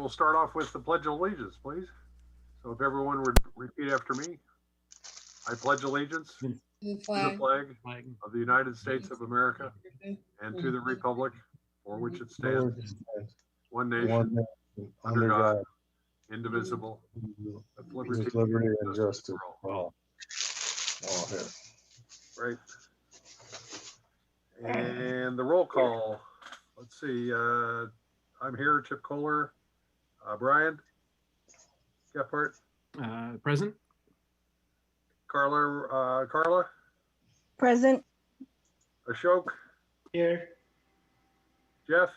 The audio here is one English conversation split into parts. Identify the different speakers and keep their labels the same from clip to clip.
Speaker 1: we'll start off with the Pledge of Allegiance, please. So if everyone would repeat after me. I pledge allegiance to the flag of the United States of America and to the republic for which it stands, one nation, under God, indivisible, with liberty and justice for all. Right. And the roll call. Let's see. I'm here, Chip Kohler. Brian Gephardt.
Speaker 2: Present.
Speaker 1: Carla.
Speaker 3: Present.
Speaker 1: Ashok.
Speaker 4: Here.
Speaker 1: Jeff.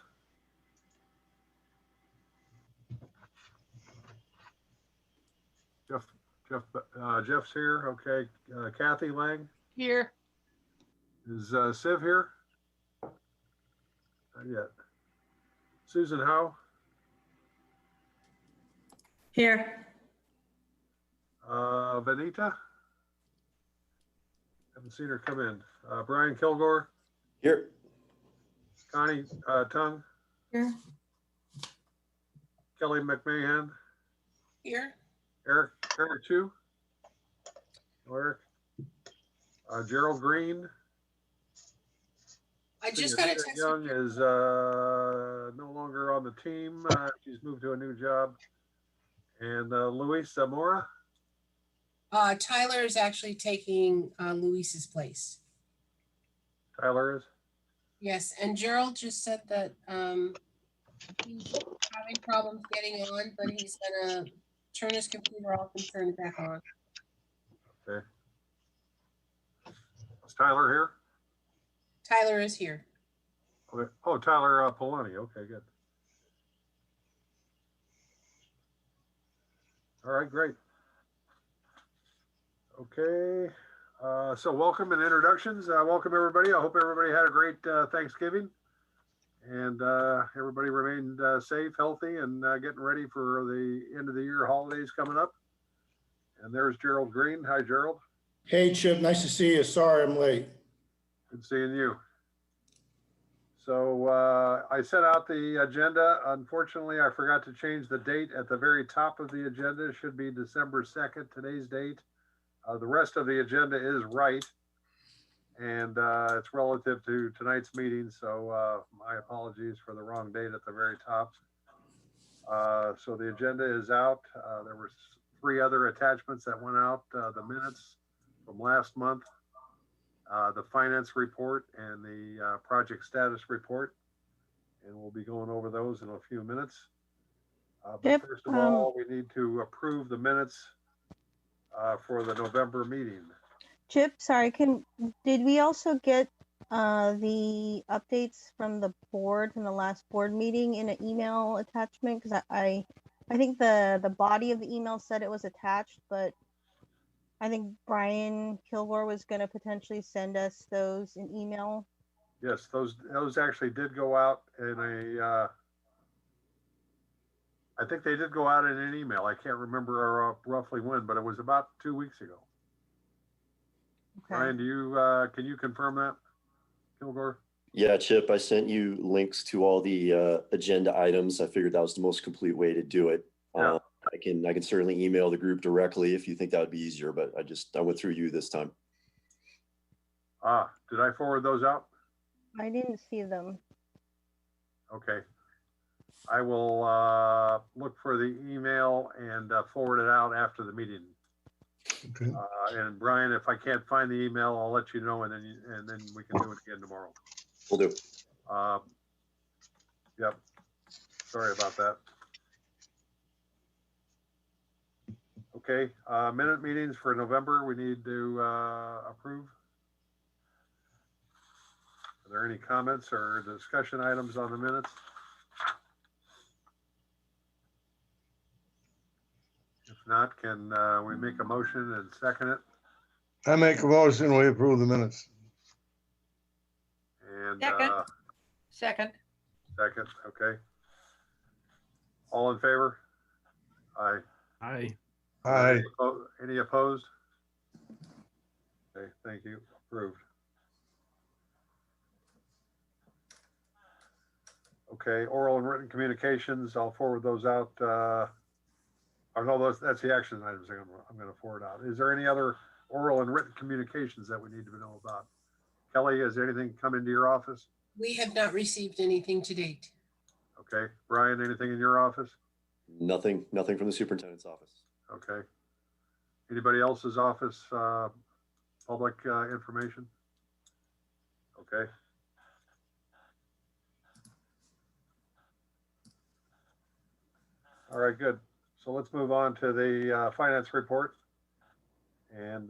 Speaker 1: Jeff's here. Okay. Kathy Lang.
Speaker 5: Here.
Speaker 1: Is Siv here? Not yet. Susan Howe.
Speaker 3: Here.
Speaker 1: Benita. Haven't seen her come in. Brian Kilgore.
Speaker 4: Here.
Speaker 1: Connie Tung.
Speaker 3: Here.
Speaker 1: Kelly McMahon.
Speaker 5: Here.
Speaker 1: Eric Chu. Eric. Gerald Green.
Speaker 5: I just got a text.
Speaker 1: Young is no longer on the team. She's moved to a new job. And Luis Zamora.
Speaker 5: Tyler is actually taking Luis's place.
Speaker 1: Tyler is.
Speaker 5: Yes, and Gerald just said that he's having problems getting on, but he's gonna turn his computer off and turn it back on.
Speaker 1: Okay. Is Tyler here?
Speaker 5: Tyler is here.
Speaker 1: Okay. Oh, Tyler Polani. Okay, good. All right, great. Okay, so welcome and introductions. Welcome everybody. I hope everybody had a great Thanksgiving and everybody remained safe, healthy, and getting ready for the end of the year holidays coming up. And there's Gerald Green. Hi, Gerald.
Speaker 6: Hey, Chip. Nice to see you. Sorry I'm late.
Speaker 1: Good seeing you. So I set out the agenda. Unfortunately, I forgot to change the date at the very top of the agenda. It should be December 2nd, today's date. The rest of the agenda is right, and it's relative to tonight's meeting, so my apologies for the wrong date at the very top. So the agenda is out. There were 3 other attachments that went out, the minutes from last month, the finance report, and the project status report, and we'll be going over those in a few minutes. But first of all, we need to approve the minutes for the November meeting.
Speaker 3: Chip, sorry, did we also get the updates from the board from the last board meeting in an email attachment? Because I think the body of the email said it was attached, but I think Brian Kilgore was going to potentially send us those in email.
Speaker 1: Yes, those actually did go out in a I think they did go out in an email. I can't remember roughly when, but it was about 2 weeks ago. Okay. Brian, do you can you confirm that, Kilgore?
Speaker 4: Yeah, Chip, I sent you links to all the agenda items. I figured that was the most complete way to do it. Yeah. I can certainly email the group directly if you think that would be easier, but I went through you this time.
Speaker 1: Did I forward those out?
Speaker 3: I didn't see them.
Speaker 1: Okay. I will look for the email and forward it out after the meeting.
Speaker 6: Okay.
Speaker 1: And Brian, if I can't find the email, I'll let you know, and then we can do it again tomorrow.
Speaker 4: Will do.
Speaker 1: Yep. Sorry about that. Okay. Minute meetings for November. We need to approve. Are there any comments or discussion items on the minutes? If not, can we make a motion and second it?
Speaker 6: I make a motion, we approve the minutes.
Speaker 1: And
Speaker 5: Second.
Speaker 1: Second, okay. All in favor? Aye.
Speaker 2: Aye.
Speaker 6: Aye.
Speaker 1: Any opposed? Okay, thank you. Approved. Okay, oral and written communications, I'll forward those out. Or no, that's the action items I'm gonna forward out. Is there any other oral and written communications that we need to know about? Kelly, has anything come into your office?
Speaker 5: We have not received anything to date.
Speaker 1: Okay, Brian, anything in your office?
Speaker 4: Nothing from the superintendent's office.
Speaker 1: Okay. Anybody else's office, public information? Okay. All right, good. So let's move on to the finance report. And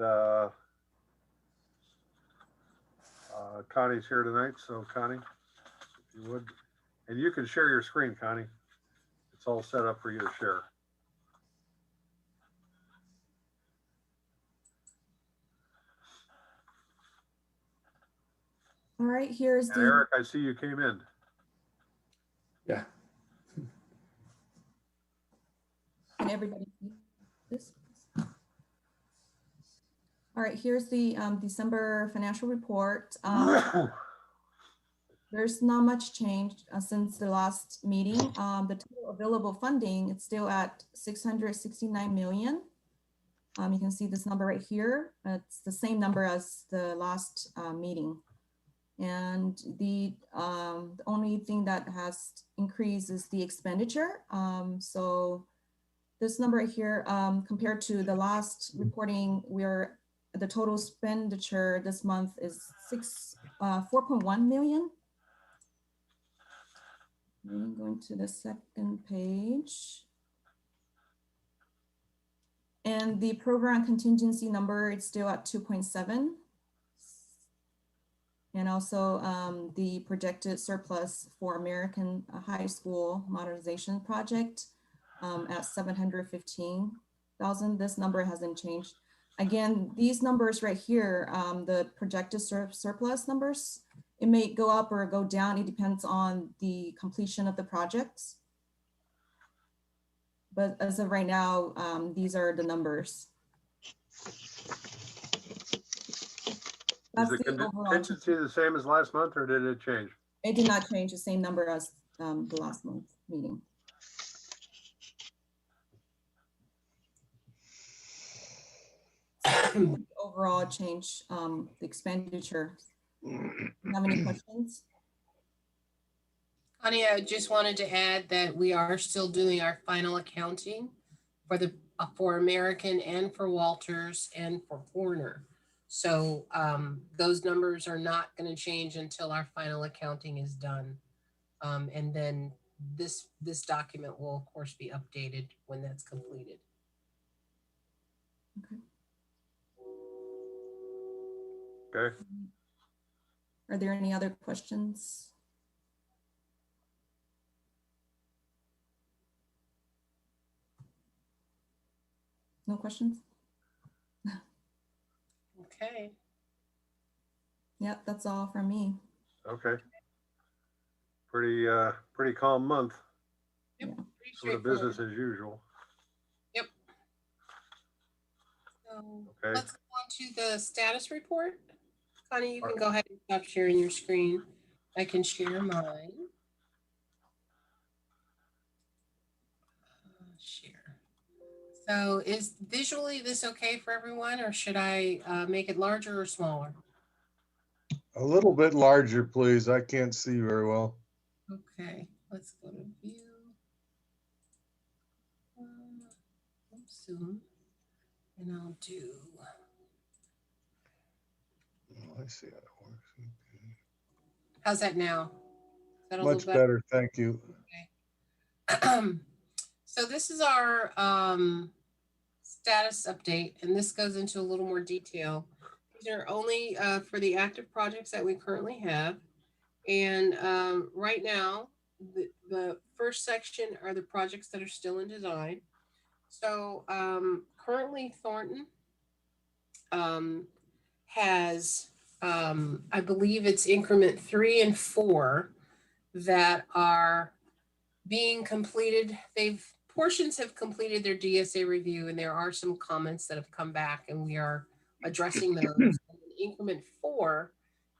Speaker 1: Connie's here tonight, so Connie, if you would. And you can share your screen, Connie. It's all set up for you to share.
Speaker 7: All right, here's
Speaker 1: And
Speaker 7: the,
Speaker 1: Eric, I see you came in.
Speaker 6: Yeah.
Speaker 7: can everybody see this? All right, here's the December financial report. There's not much change since the last meeting. The total available funding, it's still at 669 million. You can see this number right here. It's the same number as the last meeting. And the only thing that has increased is the expenditure. So this number right here, compared to the last reporting, the total expenditure this month is 4.1 million. Going to the second page. And the program contingency number, it's still at 2.7. And also the projected surplus for American High School Modernization Project at 715,000. This number hasn't changed. Again, these numbers right here, the projected surplus numbers, it may go up or go down. It depends on the completion of the projects. But as of right now, these are the numbers.
Speaker 1: Is the contingency the same as last month, or did it change?
Speaker 7: It did not change, the same number as the last month meeting. Overall change, the expenditure. Do you have any questions?
Speaker 5: Connie, I just wanted to add that we are still doing our final accounting for American and for Walters and for Horner. So those numbers are not going to change until our final accounting is done. And then this document will of course be updated when that's completed.
Speaker 7: Okay.
Speaker 1: Okay.
Speaker 7: Are there any other questions? No questions?
Speaker 5: Okay.
Speaker 7: Yep, that's all from me.
Speaker 1: Okay. Pretty calm month.
Speaker 5: Yep.
Speaker 7: Yeah.
Speaker 5: Pretty
Speaker 1: Sort of
Speaker 5: straightforward.
Speaker 1: business as usual.
Speaker 5: Yep. So
Speaker 1: Okay.
Speaker 5: let's go on to the status report. Connie, you can go ahead and stop sharing your screen. I can share mine. Share. So is visually this okay for everyone, or should I make it larger or smaller?
Speaker 6: A little bit larger, please. I can't see very well.
Speaker 5: Okay, let's go to view. Zoom, and I'll do.
Speaker 6: Oh, I see how it works. Okay.
Speaker 5: How's that now? Is that a
Speaker 6: Much
Speaker 5: little better?
Speaker 6: better, thank you.
Speaker 5: Okay. So this is our status update, and this goes into a little more detail. These are only for the active projects that we currently have. And right now, the first section are the projects that are still in design. So currently Thornton has, I believe it's increment 3 and 4 that are being completed. Portions have completed their DSA review, and there are some comments that have come back, and we are addressing those. And increment 4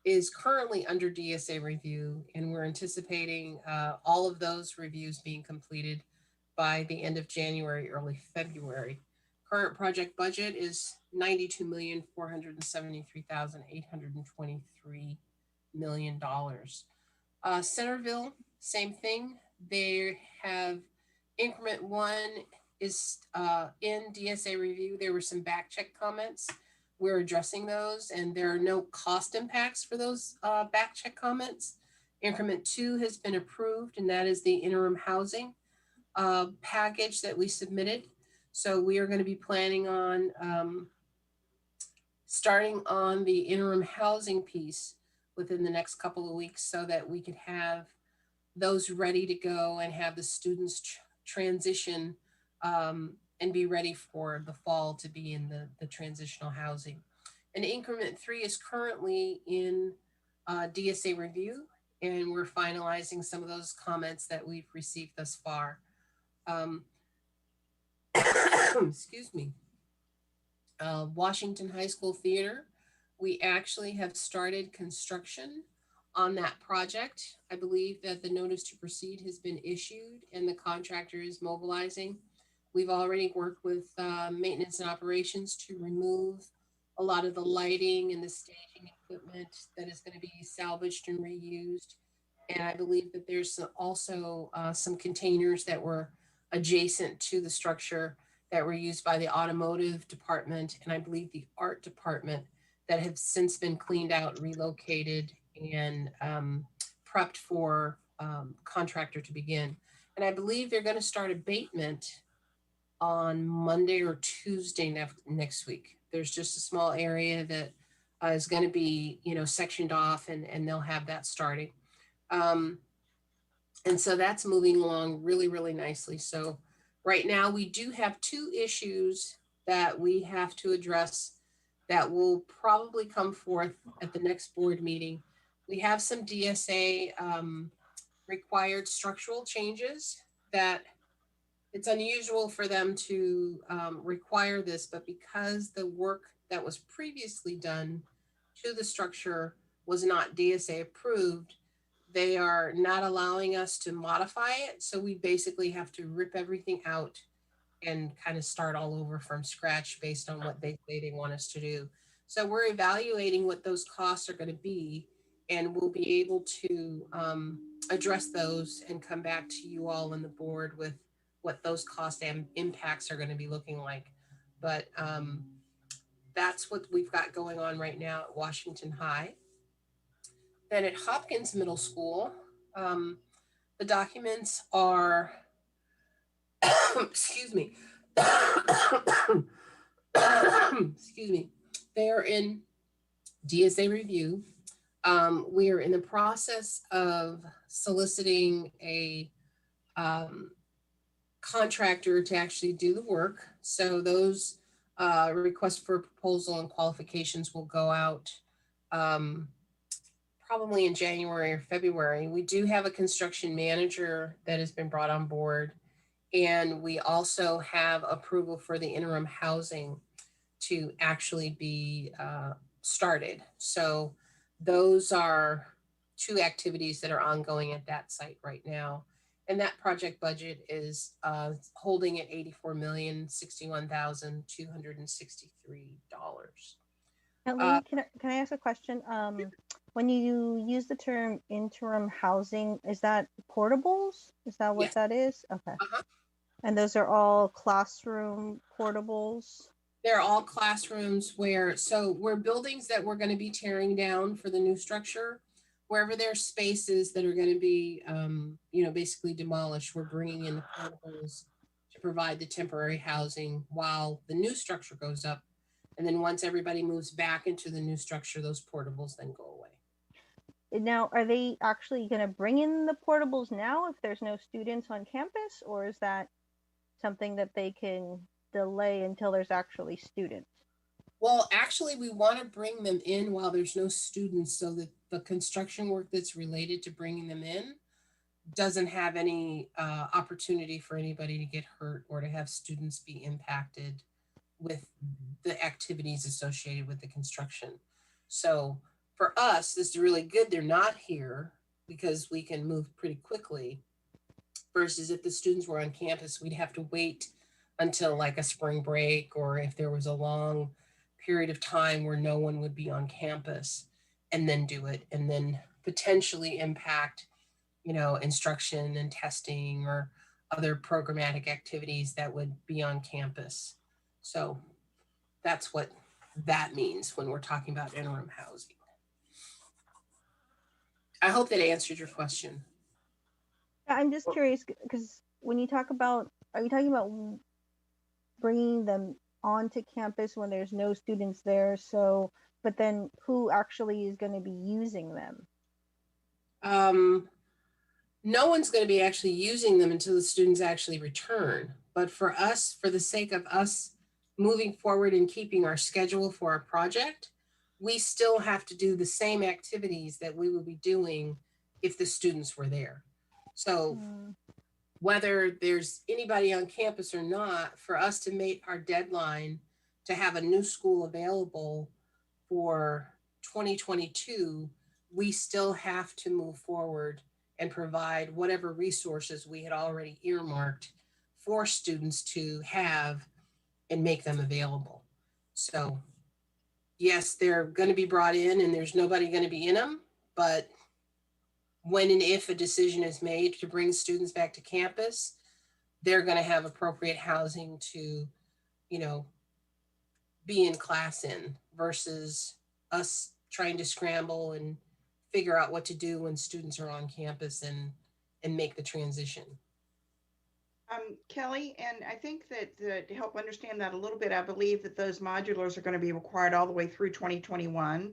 Speaker 5: is currently under DSA review, and we're anticipating all of those reviews being completed by the end of January, early February. Current project budget is $92,473,823 million. Centerville, same thing. They have increment 1 is in DSA review. There were some back check comments. We're addressing those, and there are no cost impacts for those back check comments. Increment 2 has been approved, and that is the interim housing package that we submitted. So we are going to be planning on starting on the interim housing piece within the next couple of weeks so that we could have those ready to go and have the students transition and be ready for the fall to be in the transitional housing. And increment 3 is currently in DSA review, and we're finalizing some of those comments that we've received thus far. Excuse me. Washington High School Theater, we actually have started construction on that project. I believe that the notice to proceed has been issued and the contractor is mobilizing. We've already worked with maintenance and operations to remove a lot of the lighting and the staging equipment that is going to be salvaged and reused. And I believe that there's also some containers that were adjacent to the structure that were used by the automotive department and I believe the art department that have since been cleaned out, relocated, and prepped for contractor to begin. And I believe they're going to start abatement on Monday or Tuesday next week. There's just a small area that is going to be, sectioned off, and they'll have that starting. And so that's moving along really, really nicely. So right now we do have 2 issues that we have to address that will probably come forth at the next board meeting. We have some DSA required structural changes that it's unusual for them to require this, but because the work that was previously done to the structure was not DSA approved, they are not allowing us to modify it. So we basically have to rip everything out and kind of start all over from scratch based on what they say they want us to do. So we're evaluating what those costs are going to be, and we'll be able to address those and come back to you all on the board with what those cost and impacts are going to be looking like. But that's what we've got going on right now at Washington High. Then at Hopkins Middle School, the documents are, excuse me, excuse me, they are in DSA review. We are in the process of soliciting a contractor to actually do the work. So those requests for proposal and qualifications will go out probably in January or February. We do have a construction manager that has been brought on board, and we also have approval for the interim housing to actually be started. So those are 2 activities that are ongoing at that site right now. And that project budget is holding at $84,061,263.
Speaker 3: Lee, can I ask a question? When you use the term interim housing, is that portables? Is that what
Speaker 5: Yes.
Speaker 3: that is? Okay. And those are all classroom portables?
Speaker 5: They're all classrooms we're buildings that we're going to be tearing down for the new structure. Wherever there's spaces that are going to be, basically demolished, we're bringing in the portables to provide the temporary housing while the new structure goes up. And then once everybody moves back into the new structure, those portables then go away.
Speaker 3: Now, are they actually going to bring in the portables now if there's no students on campus, or is that something that they can delay until there's actually students?
Speaker 5: Well, actually, we want to bring them in while there's no students so that the construction work that's related to bringing them in doesn't have any opportunity for anybody to get hurt or to have students be impacted with the activities associated with the construction. So for us, this is really good. They're not here because we can move pretty quickly. Versus if the students were on campus, we'd have to wait until like a spring break, or if there was a long period of time where no one would be on campus, and then do it, and then potentially impact, instruction and testing or other programmatic activities that would be on campus. So that's what that means when we're talking about interim housing. I hope that answered your question.
Speaker 3: I'm just curious because when you talk about, are you talking about bringing them onto campus when there's no students there? So, but then who actually is going to be using them?
Speaker 5: No one's going to be actually using them until the students actually return. But for us, for the sake of us moving forward and keeping our schedule for our project, we still have to do the same activities that we would be doing if the students were there. So whether there's anybody on campus or not, for us to meet our deadline to have a new school available for 2022, we still have to move forward and provide whatever resources we had already earmarked for students to have and make them available. So yes, they're going to be brought in and there's nobody going to be in them, but when and if a decision is made to bring students back to campus, they're going to have appropriate housing to, be in class in, versus us trying to scramble and figure out what to do when students are on campus and make the transition.
Speaker 8: Kelly, and I think that to help understand that a little bit, I believe that those modulars are going to be required all the way through 2021.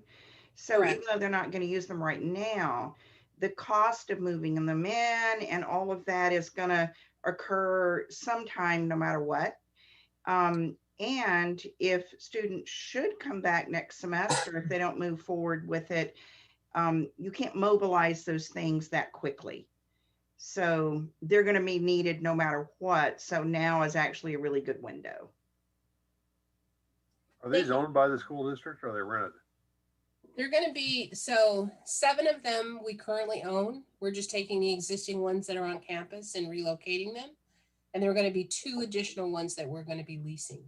Speaker 8: So
Speaker 5: Correct.
Speaker 8: even though they're not going to use them right now, the cost of moving them in and all of that is going to occur sometime no matter what. And if students should come back next semester, if they don't move forward with it, you can't mobilize those things that quickly. So they're going to be needed no matter what. So now is actually a really good window.
Speaker 1: Are these owned by the school district or are they rented?
Speaker 5: They're going to be, so 7 of them we currently own. We're just taking the existing ones that are on campus and relocating them. And there are going to be 2 additional ones that we're going to be leasing.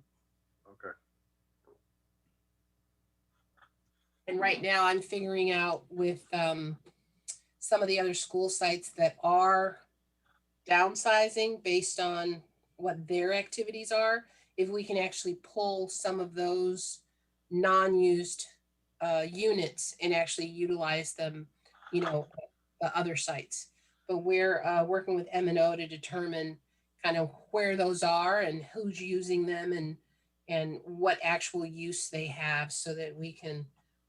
Speaker 1: Okay.
Speaker 5: And right now I'm figuring out with some of the other school sites that are downsizing based on what their activities are, if we can actually pull some of those non-used units and actually utilize them, other sites. But we're working with M&O to determine kind of where those are and who's using them and what actual use they have, so that we can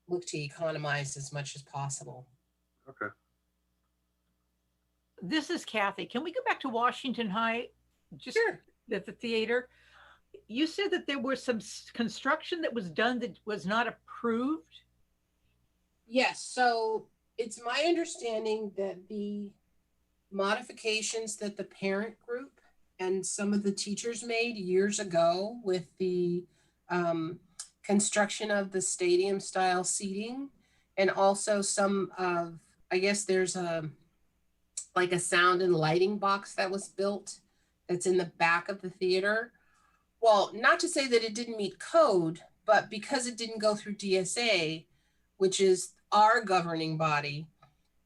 Speaker 5: look to economize as much as possible.
Speaker 1: Okay.
Speaker 9: This is Kathy. Can we go back to Washington High? Just
Speaker 5: Sure.
Speaker 9: at the theater. You said that there was some construction that was done that was not approved.
Speaker 5: Yes, so it's my understanding that the modifications that the parent group and some of the teachers made years ago with the construction of the stadium style seating, and also some of, I guess there's like a sound and lighting box that was built that's in the back of the theater. Well, not to say that it didn't meet code, but because it didn't go through DSA, which is our governing body,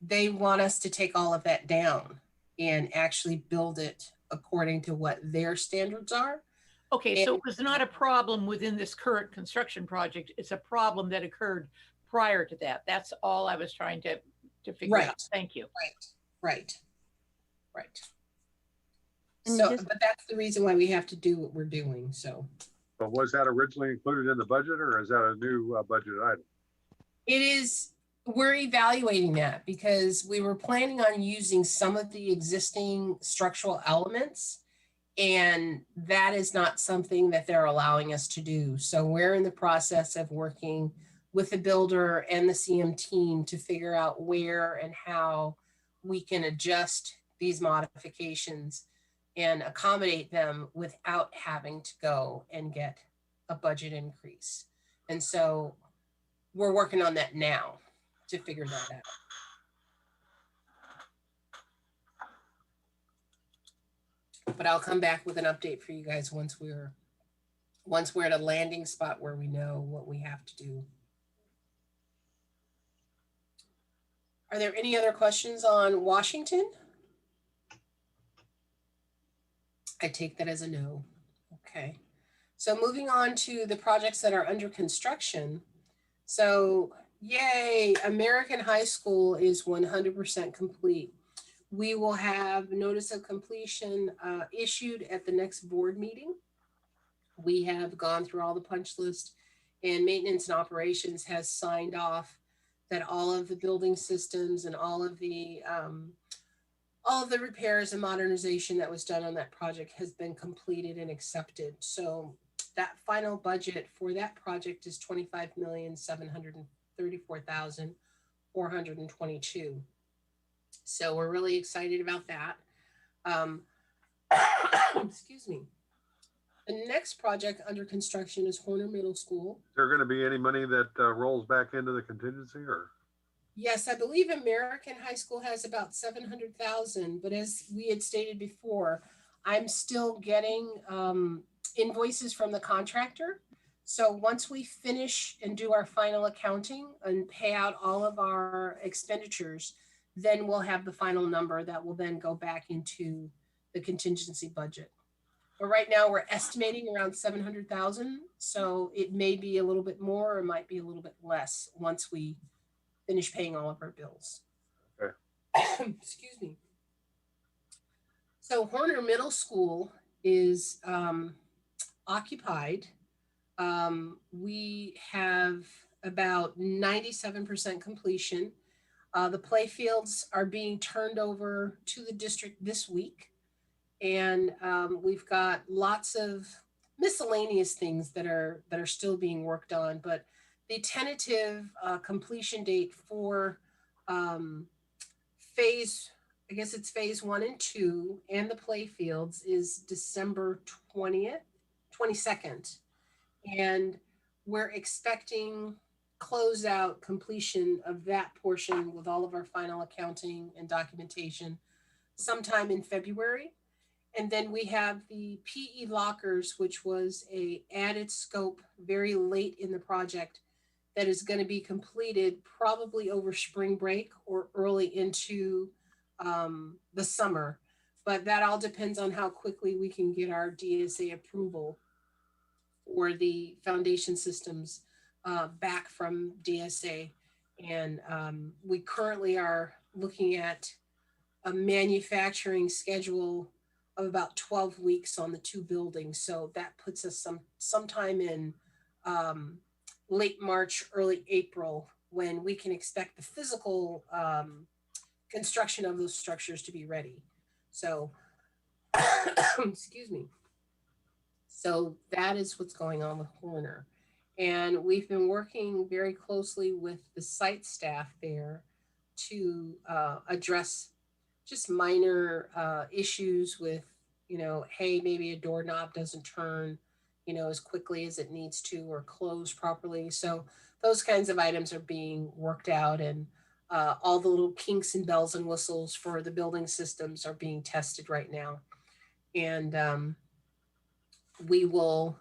Speaker 5: they want us to take all of that down and actually build it according to what their standards are.
Speaker 9: Okay, so it was not a problem within this current construction project. It's a problem that occurred prior to that. That's all I was trying to figure out. Thank you.
Speaker 5: Right.
Speaker 3: And
Speaker 5: So,
Speaker 3: just-
Speaker 5: but that's the reason why we have to do what we're doing, so.
Speaker 1: But was that originally included in the budget or is that a new budget item?
Speaker 5: It is, we're evaluating that because we were planning on using some of the existing structural elements, and that is not something that they're allowing us to do. So we're in the process of working with the builder and the CM team to figure out where and how we can adjust these modifications and accommodate them without having to go and get a budget increase. And so we're working on that now. to figure that out. But I'll come back with an update for you guys once we're at a landing spot where we know what we have to do. Are there any other questions on Washington? I take that as a no. Okay. So moving on to the projects that are under construction. So yay, American High School is 100% complete. We will have notice of completion issued at the next board meeting. We have gone through all the punch list, and maintenance and operations has signed off that all of the building systems and all of the repairs and modernization that was done on that project has been completed and accepted. So that final budget for that project is $25,734,422. So we're really excited about that. Excuse me. The next project under construction is Horner Middle School.
Speaker 1: Is there going to be any money that rolls back into the contingency, or?
Speaker 5: Yes, I believe American High School has about 700,000, but as we had stated before, I'm still getting invoices from the contractor. So once we finish and do our final accounting and pay out all of our expenditures, then we'll have the final number that will then go back into the contingency budget. But right now we're estimating around 700,000. So it may be a little bit more, or it might be a little bit less once we finish paying all of our bills.
Speaker 1: Okay.
Speaker 5: Excuse me. So Horner Middle School is occupied. We have about 97% completion. The play fields are being turned over to the district this week. And we've got lots of miscellaneous things that are still being worked on, but the tentative completion date for phase 1 and 2 and the play fields is December 22nd. And we're expecting closeout completion of that portion with all of our final accounting and documentation sometime in February. And then we have the PE lockers, which was a added scope very late in the project that is going to be completed probably over spring break or early into the summer. But that all depends on how quickly we can get our DSA approval for the foundation systems back from DSA. And we currently are looking at a manufacturing schedule of about 12 weeks on the 2 buildings. So that puts us sometime in late March, early April, when we can expect the physical construction of those structures to be ready. So, excuse me. So that is what's going on with Horner. And we've been working very closely with the site staff there to address just minor issues with, hey, maybe a doorknob doesn't turn, as quickly as it needs to or close properly. So those kinds of items are being worked out, and all the little kinks and bells and whistles for the building systems are being tested right now. And we will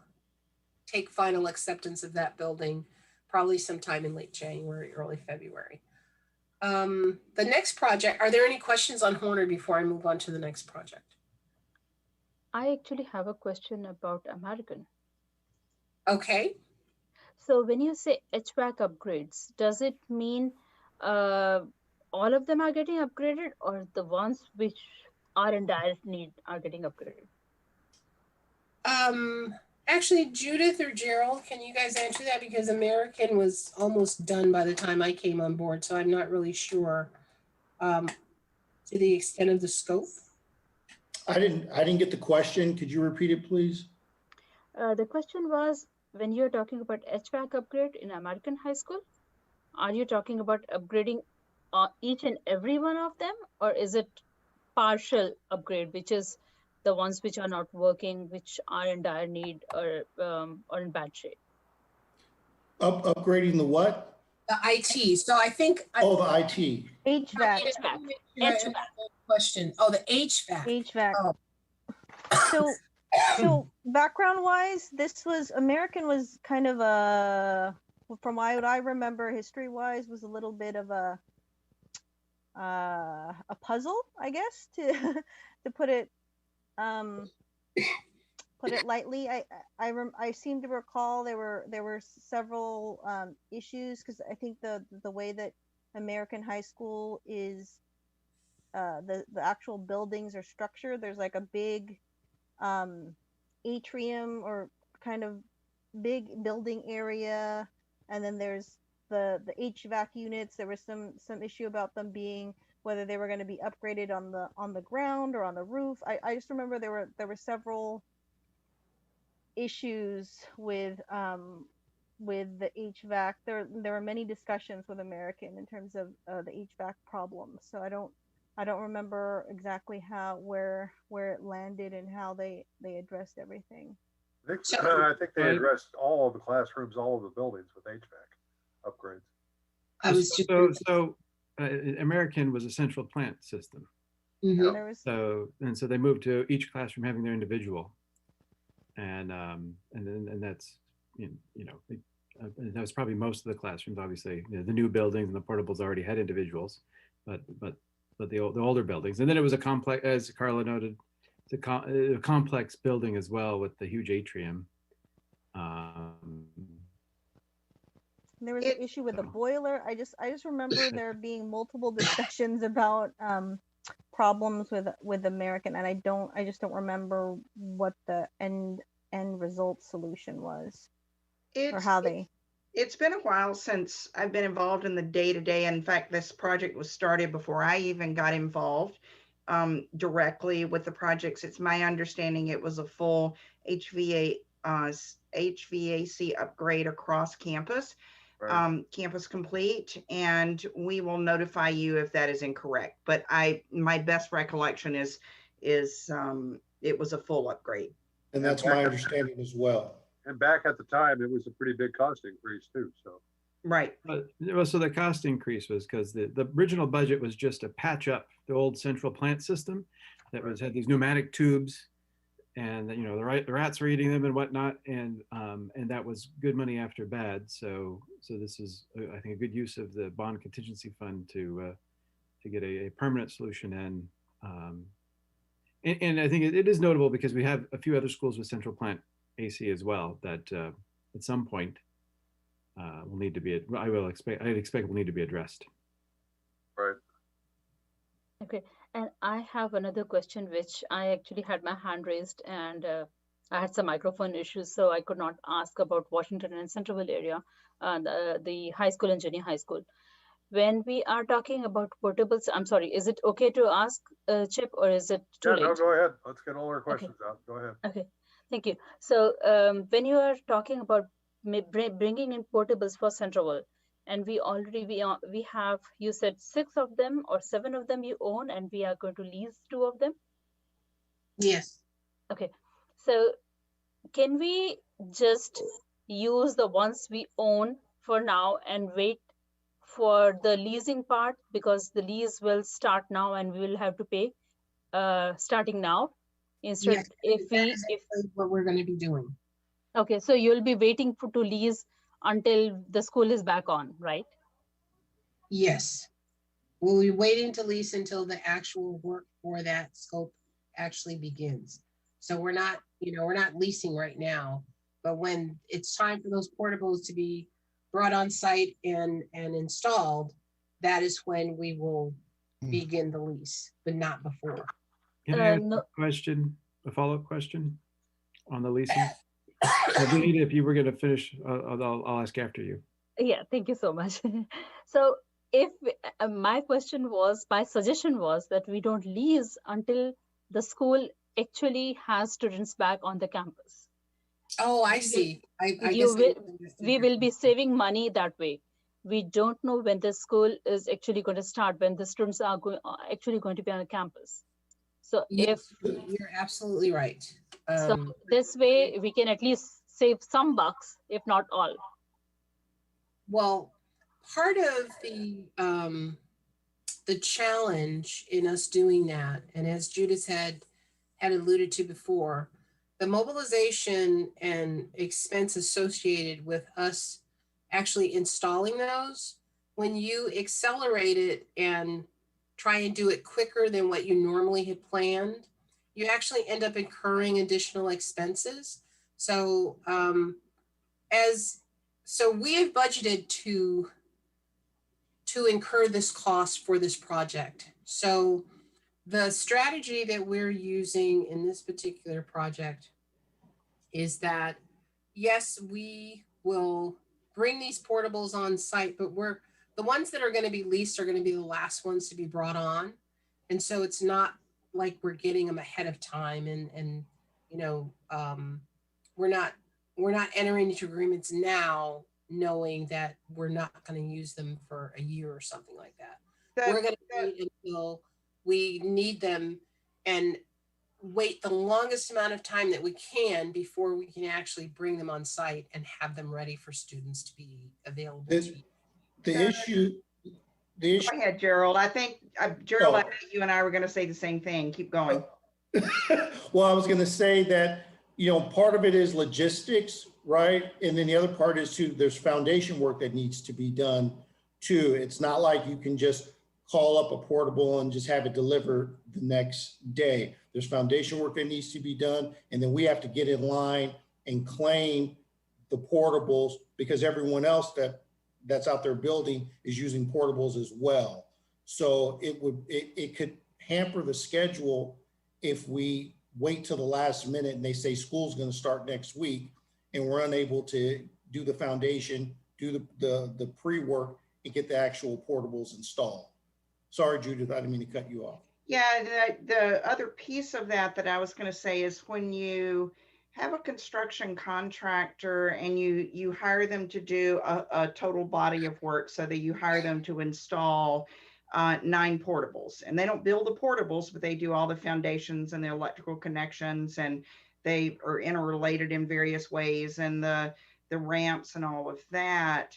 Speaker 5: take final acceptance of that building probably sometime in late January, early February. The next project, are there any questions on Horner before I move on to the next project?
Speaker 10: I actually have a question about American.
Speaker 5: Okay.
Speaker 10: So when you say HVAC upgrades, does it mean all of them are getting upgraded, or the ones which are in dire need are getting upgraded?
Speaker 5: Actually, Judith or Gerald, can you guys answer that? Because American was almost done by the time I came on board, so I'm not really sure to the extent of the scope.
Speaker 11: I didn't get the question. Could you repeat it, please?
Speaker 10: The question was, when you're talking about HVAC upgrade in American high school, are you talking about upgrading each and every one of them, or is it partial upgrade, which is the ones which are not working, which are in dire need or in bad shape?
Speaker 11: Upgrading the what?
Speaker 5: The IT. So I think.
Speaker 11: Oh, the IT.
Speaker 3: HVAC.
Speaker 5: Question. Oh, the HVAC.
Speaker 3: HVAC.
Speaker 5: Oh.
Speaker 3: So background wise, this was American was kind of from what I remember history wise was a little bit of a puzzle, I guess, to put it lightly. I seem to recall there were several issues because I think the way that American high school is the actual buildings are structured, there's like a big atrium or kind of big building area, and then there's the HVAC units. There was some issue about them being whether they were going to be upgraded on the ground or on the roof. I just remember there were several issues with the HVAC. There were many discussions with American in terms of the HVAC problems. So I don't remember exactly where it landed and how they addressed everything.
Speaker 1: I think they addressed all of the classrooms, all of the buildings with HVAC upgrades.
Speaker 2: American was a central plant system.
Speaker 5: Mm-hmm.
Speaker 2: So they moved to each classroom having their individual, and that's that was probably most of the classrooms. Obviously, the new buildings and the portables already had individuals, but the older buildings, and then it was a complex, as Carla noted, it's a complex building as well with the huge atrium.
Speaker 3: There was an issue with the boiler. I just remember there being multiple discussions about problems with American, and I just don't remember what the end result solution was or how they.
Speaker 8: It's been a while since I've been involved in the day-to-day. In fact, this project was started before I even got involved directly with the projects. It's my understanding it was a full HVAC upgrade across campus, right. Campus complete, and we will notify you if that is incorrect. But my best recollection is it was a full upgrade.
Speaker 11: And that's my understanding as well.
Speaker 1: And back at the time, it was a pretty big cost increase too. So
Speaker 8: right.
Speaker 2: So the cost increase was because the original budget was just to patch up the old central plant system that had these pneumatic tubes, and the rats were eating them and whatnot, and that was good money after bad. So this is I think a good use of the bond contingency fund to get a permanent solution in. And I think it is notable because we have a few other schools with central plant AC as well that at some point will need to be. I'd expect will need to be addressed.
Speaker 1: Right.
Speaker 10: Okay, and I have another question which I actually had my hand raised, and I had some microphone issues, so I could not ask about Washington and Centerville area, the high school and junior high school. When we are talking about portables, I'm sorry, is it okay to ask Chip, or is it too late?
Speaker 1: No, go ahead. Let's get all our questions out. Go ahead.
Speaker 10: Okay, thank you. So when you are talking about bringing in portables for Centerville, and we have, you said 6 of them or 7 of them you own, and we are going to lease 2 of them?
Speaker 5: Yes.
Speaker 10: Okay, so can we just use the ones we own for now and wait for the leasing part, because the lease will start now and we will have to pay starting now instead?
Speaker 5: Yes, what we're going to be doing.
Speaker 10: Okay, so you'll be waiting to lease until the school is back on, right?
Speaker 5: Yes, we'll be waiting to lease until the actual work for that scope actually begins. So we're not leasing right now, but when it's time for those portables to be brought on site and installed, that is when we will begin the lease, but not before.
Speaker 2: Can I ask a follow-up question on the leasing? Benita, if you were going to finish, I'll ask after you.
Speaker 10: Yeah, thank you so much. So if my suggestion was that we don't lease until the school actually has students back on the campus.
Speaker 5: Oh, I see.
Speaker 10: We will be saving money that way. We don't know when the school is actually going to start, when the students are actually going to be on the campus. So
Speaker 5: yes, you're absolutely right.
Speaker 10: So this way we can at least save some bucks, if not all.
Speaker 5: Well, part of the challenge in us doing that, and as Judith had alluded to before, the mobilization and expense associated with us actually installing those, when you accelerate it and try and do it quicker than what you normally had planned, you actually end up incurring additional expenses. So so we have budgeted to incur this cost for this project. So the strategy that we're using in this particular project is that, yes, we will bring these portables on site, but the ones that are going to be leased are going to be the last ones to be brought on. And so it's not like we're getting them ahead of time, and you know, we're not entering into agreements now knowing that we're not going to use them for a year or something like that. We're going to wait until we need them and wait the longest amount of time that we can before we can actually bring them on site and have them ready for students to be available.
Speaker 11: The issue.
Speaker 8: Go ahead, Gerald. I think, Gerald, I think you and I were going to say the same thing. Keep going.
Speaker 11: Well, I was going to say that, you know, part of it is logistics, right? And then the other part is too, there's foundation work that needs to be done too. It's not like you can just call up a portable and just have it delivered the next day. There's foundation work that needs to be done. And then we have to get in line and claim the portables, because everyone else that's out there building is using portables as well. So it could hamper the schedule if we wait till the last minute and they say school's going to start next week and we're unable to do the foundation, do the pre-work and get the actual portables installed. Sorry, Judith, I didn't mean to cut you off.
Speaker 8: Yeah, the other piece of that I was going to say is when you have a construction contractor and you hire them to do a total body of work, so that you hire them to install 9 portables, and they don't build the portables, but they do all the foundations and the electrical connections, and they are interrelated in various ways, and the ramps and all of that.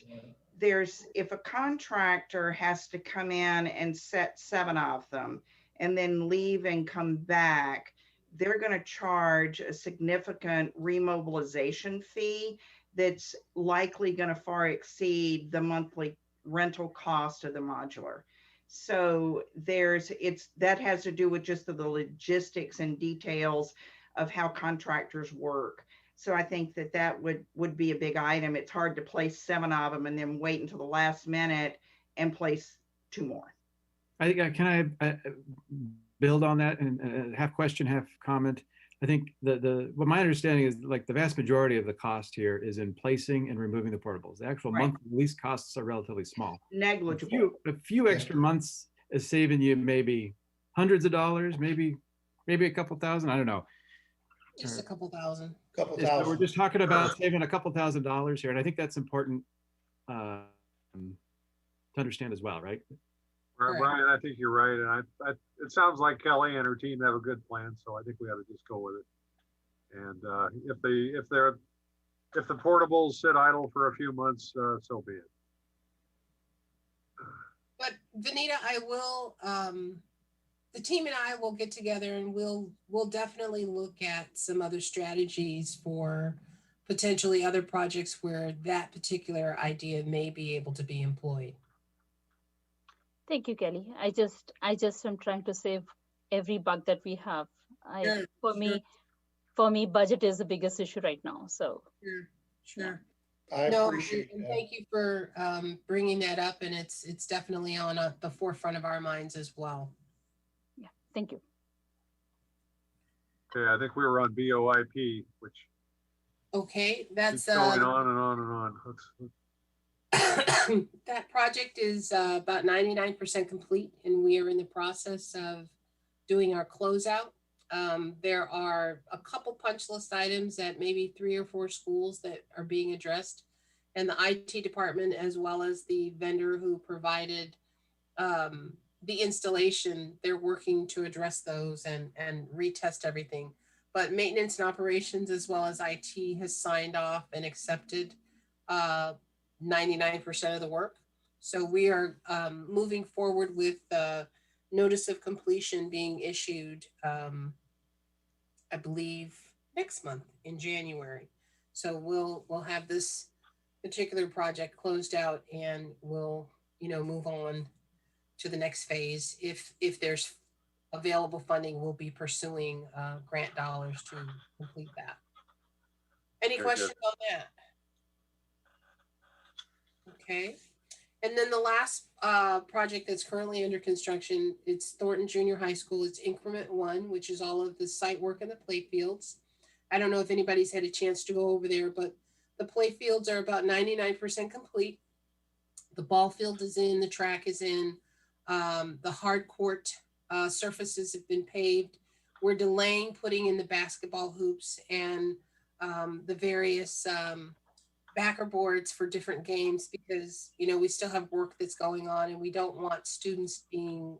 Speaker 8: If a contractor has to come in and set 7 of them and then leave and come back, they're going to charge a significant remobilization fee that's likely going to far exceed the monthly rental cost of the modular. So that has to do with just the logistics and details of how contractors work. So I think that would be a big item. It's hard to place 7 of them and then wait until the last minute and place 2 more.
Speaker 2: I think, can I build on that and half question, half comment? I think what my understanding is, like, the vast majority of the cost here is in placing and removing the portables. The actual monthly lease costs are relatively small.
Speaker 8: Negligible.
Speaker 2: A few extra months is saving you maybe hundreds of dollars, maybe a couple thousand. I don't know.
Speaker 5: Just a couple thousand.
Speaker 2: So we're just talking about saving a couple $1,000s here, and I think that's important to understand as well, right?
Speaker 1: Brian, I think you're right, and it sounds like Kelly and her team have a good plan, so I think we ought to just go with it. And if the portables sit idle for a few months, so be it.
Speaker 5: But Vanita, I will. The team and I will get together and we'll definitely look at some other strategies for potentially other projects where that particular idea may be able to be employed.
Speaker 10: Thank you, Kelly. I just am trying to save every buck that we have. For me, budget is the biggest issue right now. So
Speaker 5: sure.
Speaker 11: I appreciate
Speaker 5: and
Speaker 11: that.
Speaker 5: thank you for bringing that up, and it's definitely on the forefront of our minds as well.
Speaker 10: Yeah, thank you.
Speaker 1: Okay, I think we were on BOIP, which
Speaker 5: that's
Speaker 1: keeps going on and on and on.
Speaker 5: That project is about 99% complete, and we are in the process of doing our closeout. There are a couple punch list items at maybe 3 or 4 schools that are being addressed, and the IT department, as well as the vendor who provided the installation, they're working to address those and retest everything. But maintenance and operations, as well as IT, has signed off and accepted 99% of the work. So we are moving forward with the notice of completion being issued, I believe, next month in January. So we'll have this particular project closed out, and we'll, move on to the next phase. If there's available funding, we'll be pursuing grant dollars to complete that. Any
Speaker 1: Very good.
Speaker 5: questions on that? Okay. And then the last project that's currently under construction, it's Thornton Junior High School. It's increment 1, which is all of the site work and the play fields. I don't know if anybody's had a chance to go over there, but the play fields are about 99% complete. The ball field is in, the track is in, the hard court surfaces have been paved. We're delaying putting in the basketball hoops and the various backer boards for different games because, we still have work that's going on, and we don't want students being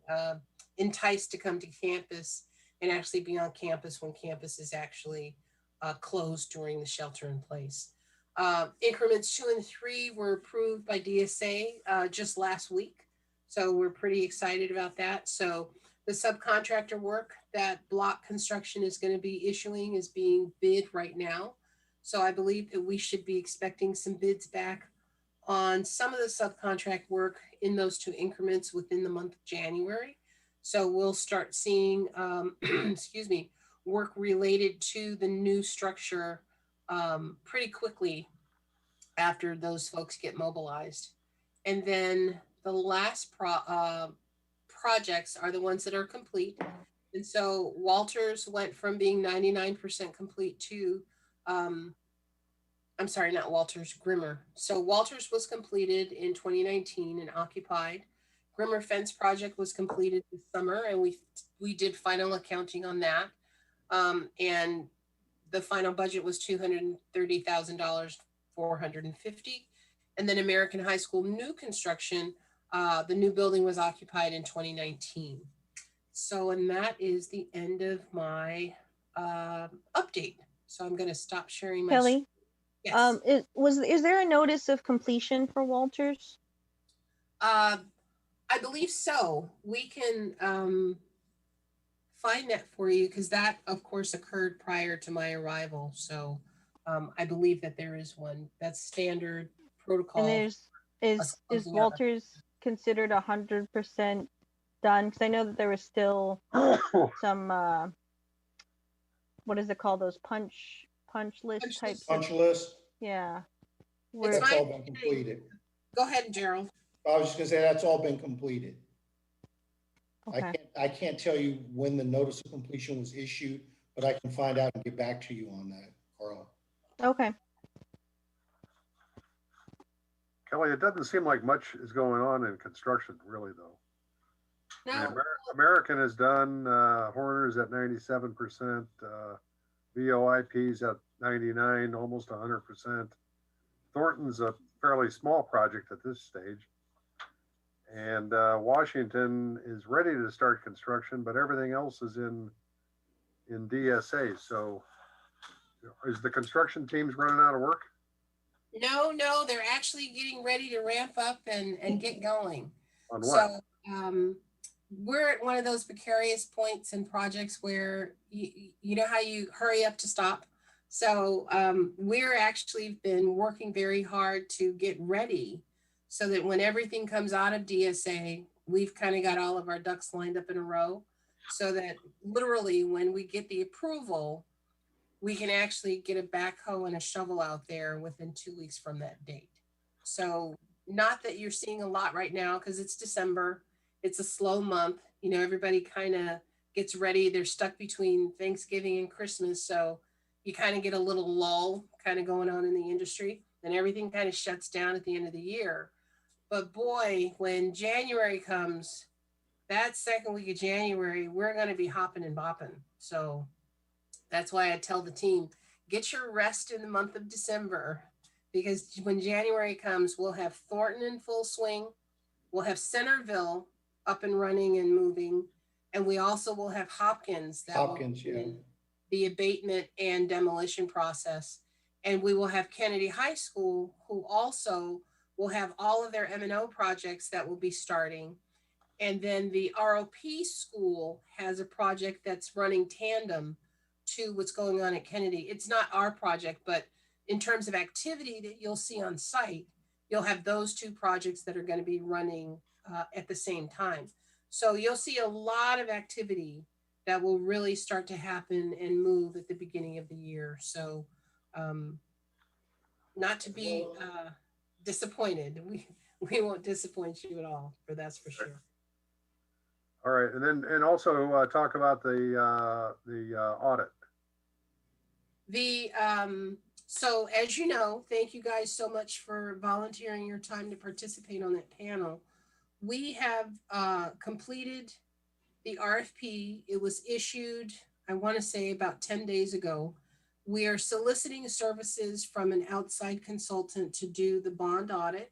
Speaker 5: enticed to come to campus and actually be on campus when campus is actually closed during the shelter in place. Increments 2 and 3 were approved by DSA just last week. So we're pretty excited about that. So the subcontractor work that Block Construction is going to be issuing is being bid right now. So I believe that we should be expecting some bids back on some of the subcontract work in those 2 increments within the month of January. So we'll start seeing, work related to the new structure pretty quickly after those folks get mobilized. And then the last projects are the ones that are complete. And so Walters went from being 99% complete to, I'm sorry, not Walters, Grimmer. So Walters was completed in 2019 and occupied. Grimmer Fence project was completed this summer, and we did final accounting on that. And the final budget was $230,000, $450. And then American High School new construction, the new building was occupied in 2019. So, and that is the end of my update. So I'm going to stop sharing my
Speaker 3: Kelly,
Speaker 5: yes.
Speaker 3: Is there a notice of completion for Walters?
Speaker 5: I believe so. We can find that for you because that, of course, occurred prior to my arrival. So I believe that there is one. That's standard protocol.
Speaker 3: And is Walters considered 100% done? Because I know that there was still some what is it called? Those punch list type.
Speaker 11: Punch list.
Speaker 3: Yeah.
Speaker 11: That's all been completed.
Speaker 5: Go ahead, Gerald.
Speaker 11: I was just gonna say that's all been completed.
Speaker 3: Okay.
Speaker 11: I can't tell you when the notice of completion was issued, but I can find out and get back to you on that, Carla.
Speaker 3: Okay.
Speaker 1: Kelly, it doesn't seem like much is going on in construction, really, though.
Speaker 5: No.
Speaker 1: American is done. Horner's at 97%. VOIP's at 99, almost 100%. Thornton's a fairly small project at this stage. And Washington is ready to start construction, but everything else is in DSA. So is the construction teams running out of work?
Speaker 5: No, they're actually getting ready to ramp up and get going.
Speaker 1: On what?
Speaker 5: So we're at one of those precarious points in projects where you know how you hurry up to stop. So we're actually been working very hard to get ready so that when everything comes out of DSA, we've kind of got all of our ducks lined up in a row so that literally when we get the approval, we can actually get a backhoe and a shovel out there within 2 weeks from that date. So not that you're seeing a lot right now because it's December. It's a slow month. You know, everybody kind of gets ready. They're stuck between Thanksgiving and Christmas. So you kind of get a little lull kind of going on in the industry. Then everything kind of shuts down at the end of the year. But boy, when January comes, that second week of January, we're going to be hopping and bopping. So that's why I tell the team, get your rest in the month of December, because when January comes, we'll have Thornton in full swing. We'll have Centerville up and running and moving. And we also will have Hopkins. The abatement and demolition process. And we will have Kennedy High School, who also will have all of their M&O projects that will be starting. And then the ROP school has a project that's running tandem to what's going on at Kennedy. It's not our project, but in terms of activity that you'll see on site, you'll have those two projects that are going to be running at the same time. So you'll see a lot of activity that will really start to happen and move at the beginning of the year. So not to be disappointed. We won't disappoint you at all, for that's for sure.
Speaker 1: All right, and also talk about the audit.
Speaker 5: So as you know, thank you guys so much for volunteering your time to participate on that panel. We have completed the RFP. It was issued, I want to say about 10 days ago. We are soliciting services from an outside consultant to do the bond audit.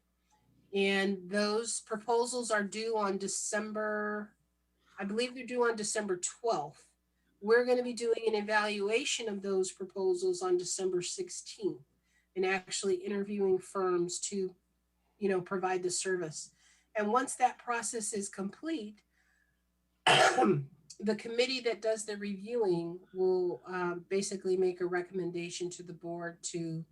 Speaker 5: And those proposals are due on December, I believe they're due on December 12th. We're going to be doing an evaluation of those proposals on December 16th and actually interviewing firms to, provide the service. And once that process is complete, the committee that does the reviewing will basically make a recommendation to the board to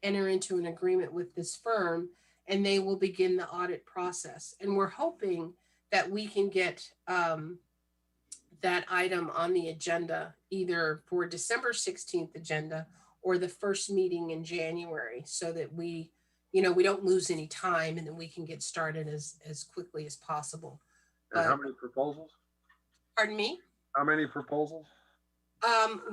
Speaker 5: enter into an agreement with this firm, and they will begin the audit process. And we're hoping that we can get that item on the agenda either for December 16th agenda or the first meeting in January, so that we don't lose any time and then we can get started as quickly as possible.
Speaker 1: And how many proposals?
Speaker 5: Pardon me?
Speaker 1: How many proposals?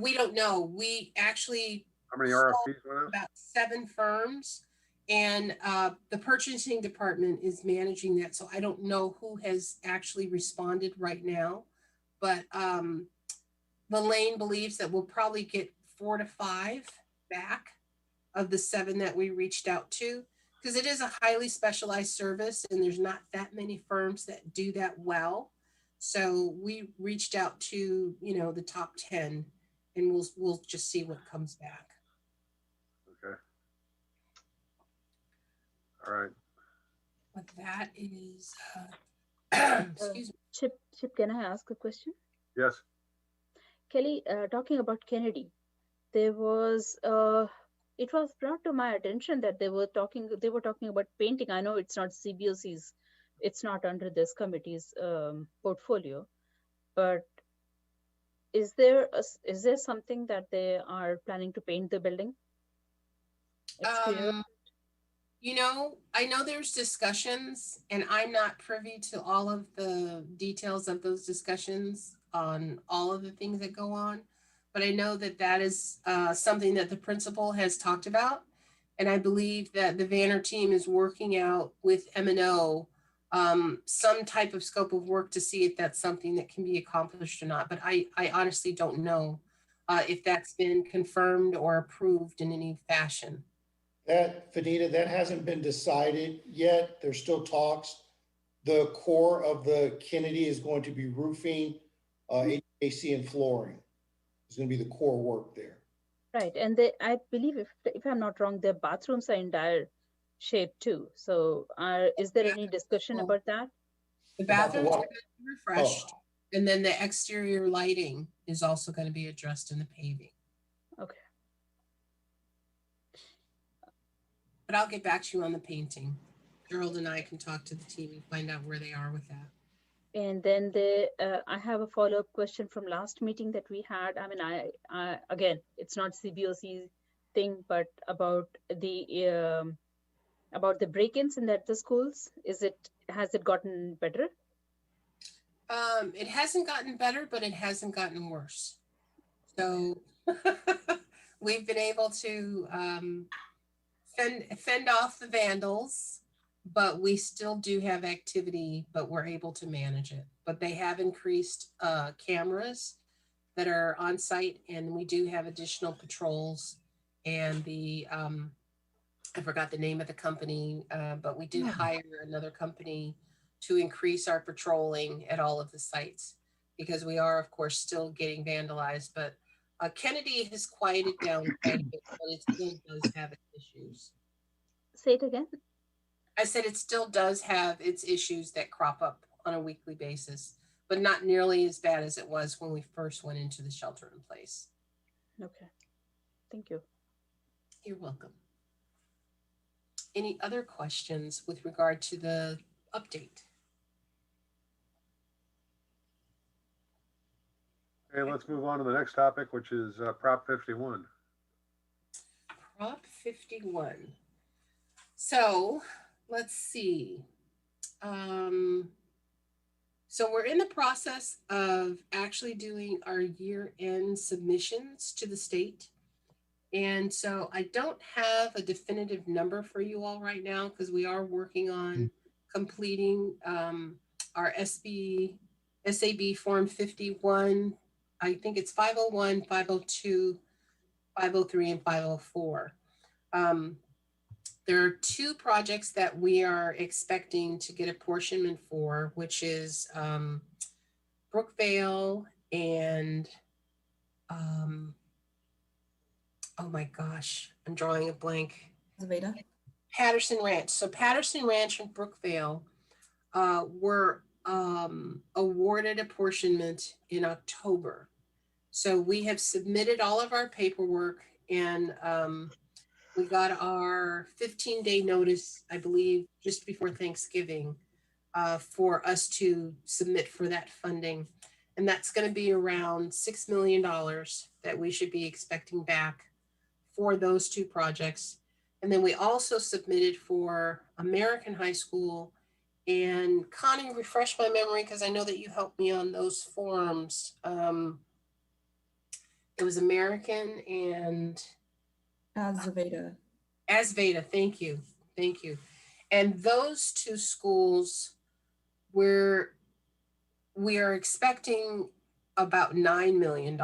Speaker 5: We don't know. We actually
Speaker 1: How many RFPs went out?
Speaker 5: about 7 firms, and the purchasing department is managing that. So I don't know who has actually responded right now, but Lane believes that we'll probably get 4 to 5 back of the 7 that we reached out to, because it is a highly specialized service and there's not that many firms that do that well. So we reached out to, the top 10, and we'll just see what comes back.
Speaker 1: Okay. All right.
Speaker 5: But that is, excuse me.
Speaker 10: Chip, can I ask a question?
Speaker 1: Yes.
Speaker 10: Kelly, talking about Kennedy, there was, it was brought to my attention that they were talking about painting. I know it's not CBOC's, it's not under this committee's portfolio, but is there something that they are planning to paint the building? Exterior?
Speaker 5: I know there's discussions, and I'm not privy to all of the details of those discussions on all of the things that go on, but I know that that is something that the principal has talked about. And I believe that the Vanner team is working out with M&O some type of scope of work to see if that's something that can be accomplished or not. But I honestly don't know if that's been confirmed or approved in any fashion.
Speaker 11: Vanita, that hasn't been decided yet. There's still talks. The core of the Kennedy is going to be roofing, HVAC and flooring. It's going to be the core work there.
Speaker 10: Right, and I believe, if I'm not wrong, their bathrooms are in dire shape too. So is there any discussion about that?
Speaker 5: The bathrooms are going to be refreshed, and then the exterior lighting is also going to be addressed in the paving.
Speaker 10: Okay.
Speaker 5: But I'll get back to you on the painting. Gerald and I can talk to the team and find out where they are with that.
Speaker 10: And then I have a follow-up question from last meeting that we had. I mean, I again, it's not CBOC thing, but about the break-ins in the schools. Has it gotten better?
Speaker 5: It hasn't gotten better, but it hasn't gotten worse. So we've been able to fend off the vandals, but we still do have activity, but we're able to manage it. But they have increased cameras that are on site, and we do have additional patrols. And I forgot the name of the company, but we did hire another company to increase our patrolling at all of the sites, because we are, of course, still getting vandalized. But Kennedy has quieted down quite a bit, but it still does have its issues.
Speaker 10: Say it again.
Speaker 5: I said it still does have its issues that crop up on a weekly basis, but not nearly as bad as it was when we first went into the shelter in place.
Speaker 10: Okay. Thank you.
Speaker 5: You're welcome. Any other questions with regard to the update?
Speaker 1: Okay, let's move on to the next topic, which is Prop 51.
Speaker 5: Prop 51. So let's see. So we're in the process of actually doing our year-end submissions to the state. And so I don't have a definitive number for you all right now because we are working on completing our SAB Form 51. I think it's 501, 502, 503, and 504. There are two projects that we are expecting to get apportionment for, which is Brookvale and oh my gosh, I'm drawing a blank.
Speaker 7: Zaveda.
Speaker 5: Patterson Ranch. So Patterson Ranch and Brookvale were awarded apportionment in October. So we have submitted all of our paperwork and we got our 15-day notice, I believe, just before Thanksgiving for us to submit for that funding. And that's going to be around $6 million that we should be expecting back for those two projects. And then we also submitted for American High School. And Connie, refresh my memory because I know that you helped me on those forms. It was American and
Speaker 7: Zaveda.
Speaker 5: Asveda, thank you. Thank you. And those two schools, we are expecting about $9 million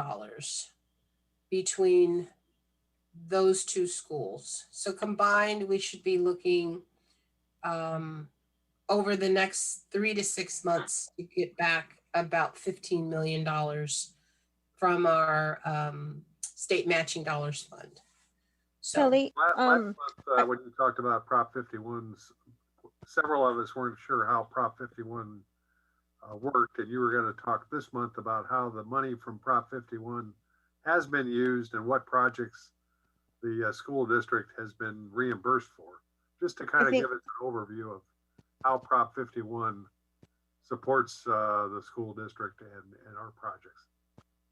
Speaker 5: between those two schools. So combined, we should be looking over the next 3 to 6 months to get back about $15 million from our state matching dollars fund. So
Speaker 3: Kelly,
Speaker 1: Last month, when you talked about Prop 51s, several of us weren't sure how Prop 51 worked, and you were going to talk this month about how the money from Prop 51 has been used and what projects the school district has been reimbursed for, just to kind of give us an overview of how Prop 51 supports the school district and our projects.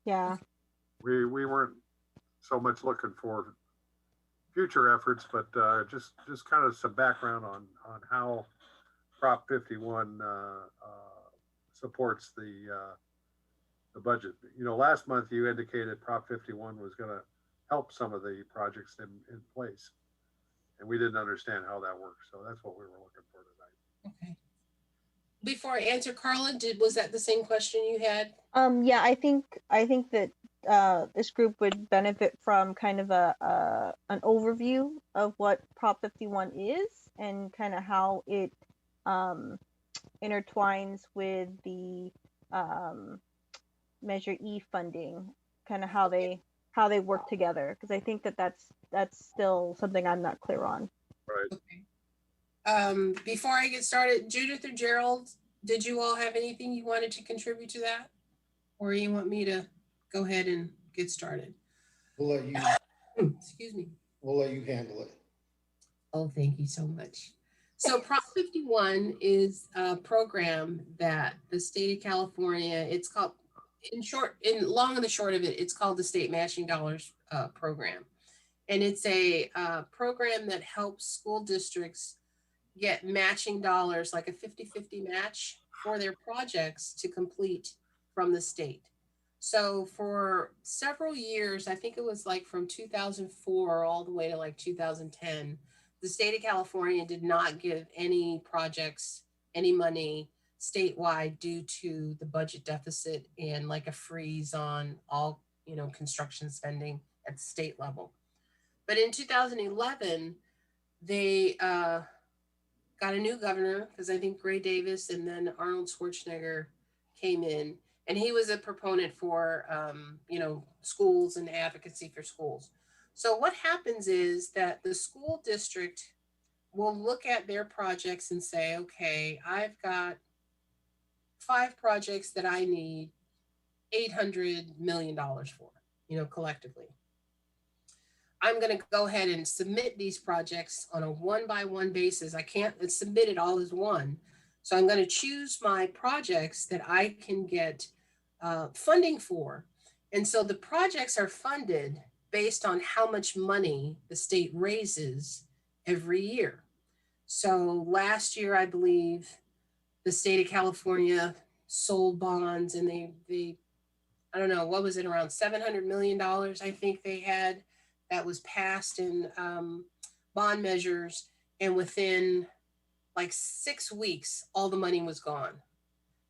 Speaker 3: yeah.
Speaker 1: We weren't so much looking for future efforts, but just kind of some background on how Prop 51 supports the budget. You know, last month you indicated Prop 51 was going to help some of the projects in place, and we didn't understand how that works. So that's what we were looking for tonight.
Speaker 5: okay. Before I answer, Carla, was that the same question you had?
Speaker 3: Yeah, I think that this group would benefit from kind of an overview of what Prop 51 is and kind of how it intertwines with the Measure E funding, kind of how they work together, because I think that that's still something I'm not clear on.
Speaker 1: Right.
Speaker 5: Okay. Before I get started, Judith or Gerald, did you all have anything you wanted to contribute to that? Or you want me to go ahead and get started?
Speaker 11: We'll let you,
Speaker 5: Excuse me.
Speaker 11: we'll let you handle it.
Speaker 5: Oh, thank you so much. So Prop 51 is a program that the state of California, it's called, in long and the short of it, it's called the State Matching Dollars Program. And it's a program that helps school districts get matching dollars, like a 50-50 match for their projects to complete from the state. So for several years, I think it was like from 2004 all the way to like 2010, the state of California did not give any projects any money statewide due to the budget deficit and like a freeze on all, construction spending at the state level. But in 2011, they got a new governor, because I think Gray Davis and then Arnold Schwarzenegger came in, and he was a proponent for, schools and advocacy for schools. So what happens is that the school district will look at their projects and say, okay, I've got 5 projects that I need $800 million for, collectively. I'm going to go ahead and submit these projects on a 1-by-1 basis. I can't submit it all as one. So I'm going to choose my projects that I can get funding for. And so the projects are funded based on how much money the state raises every year. So last year, I believe the state of California sold bonds, and they I don't know, what was it, around $700 million, I think they had, that was passed in bond measures. And within like 6 weeks, all the money was gone.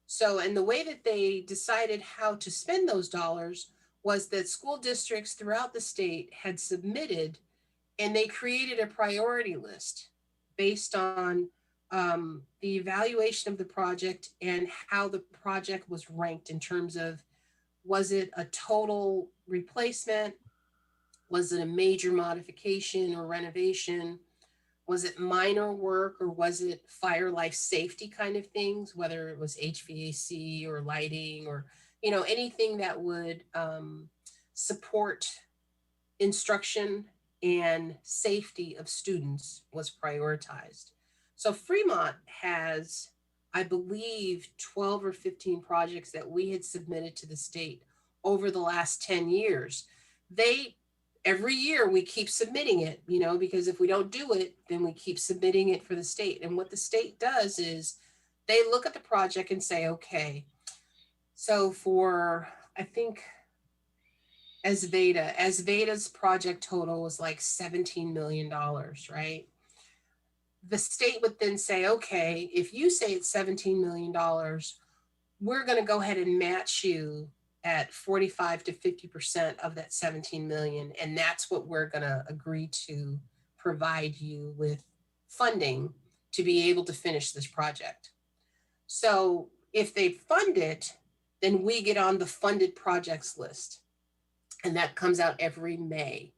Speaker 5: So, and the way that they decided how to spend those dollars was that school districts throughout the state had submitted, and they created a priority list based on the evaluation of the project and how the project was ranked in terms of, was it a total replacement? Was it a major modification or renovation? Was it minor work, or was it fire life safety kind of things, whether it was HVAC or lighting or, anything that would support instruction and safety of students was prioritized. So Fremont has, I believe, 12 or 15 projects that we had submitted to the state over the last 10 years. Every year we keep submitting it, because if we don't do it, then we keep submitting it for the state. And what the state does is they look at the project and say, okay, so for, I think, Asveda's project total was like $17 million, right? The state would then say, okay, if you say it's $17 million, we're going to go ahead and match you at 45 to 50% of that 17 million. And that's what we're going to agree to provide you with funding to be able to finish this project. So if they fund it, then we get on the funded projects list. And that comes out every May.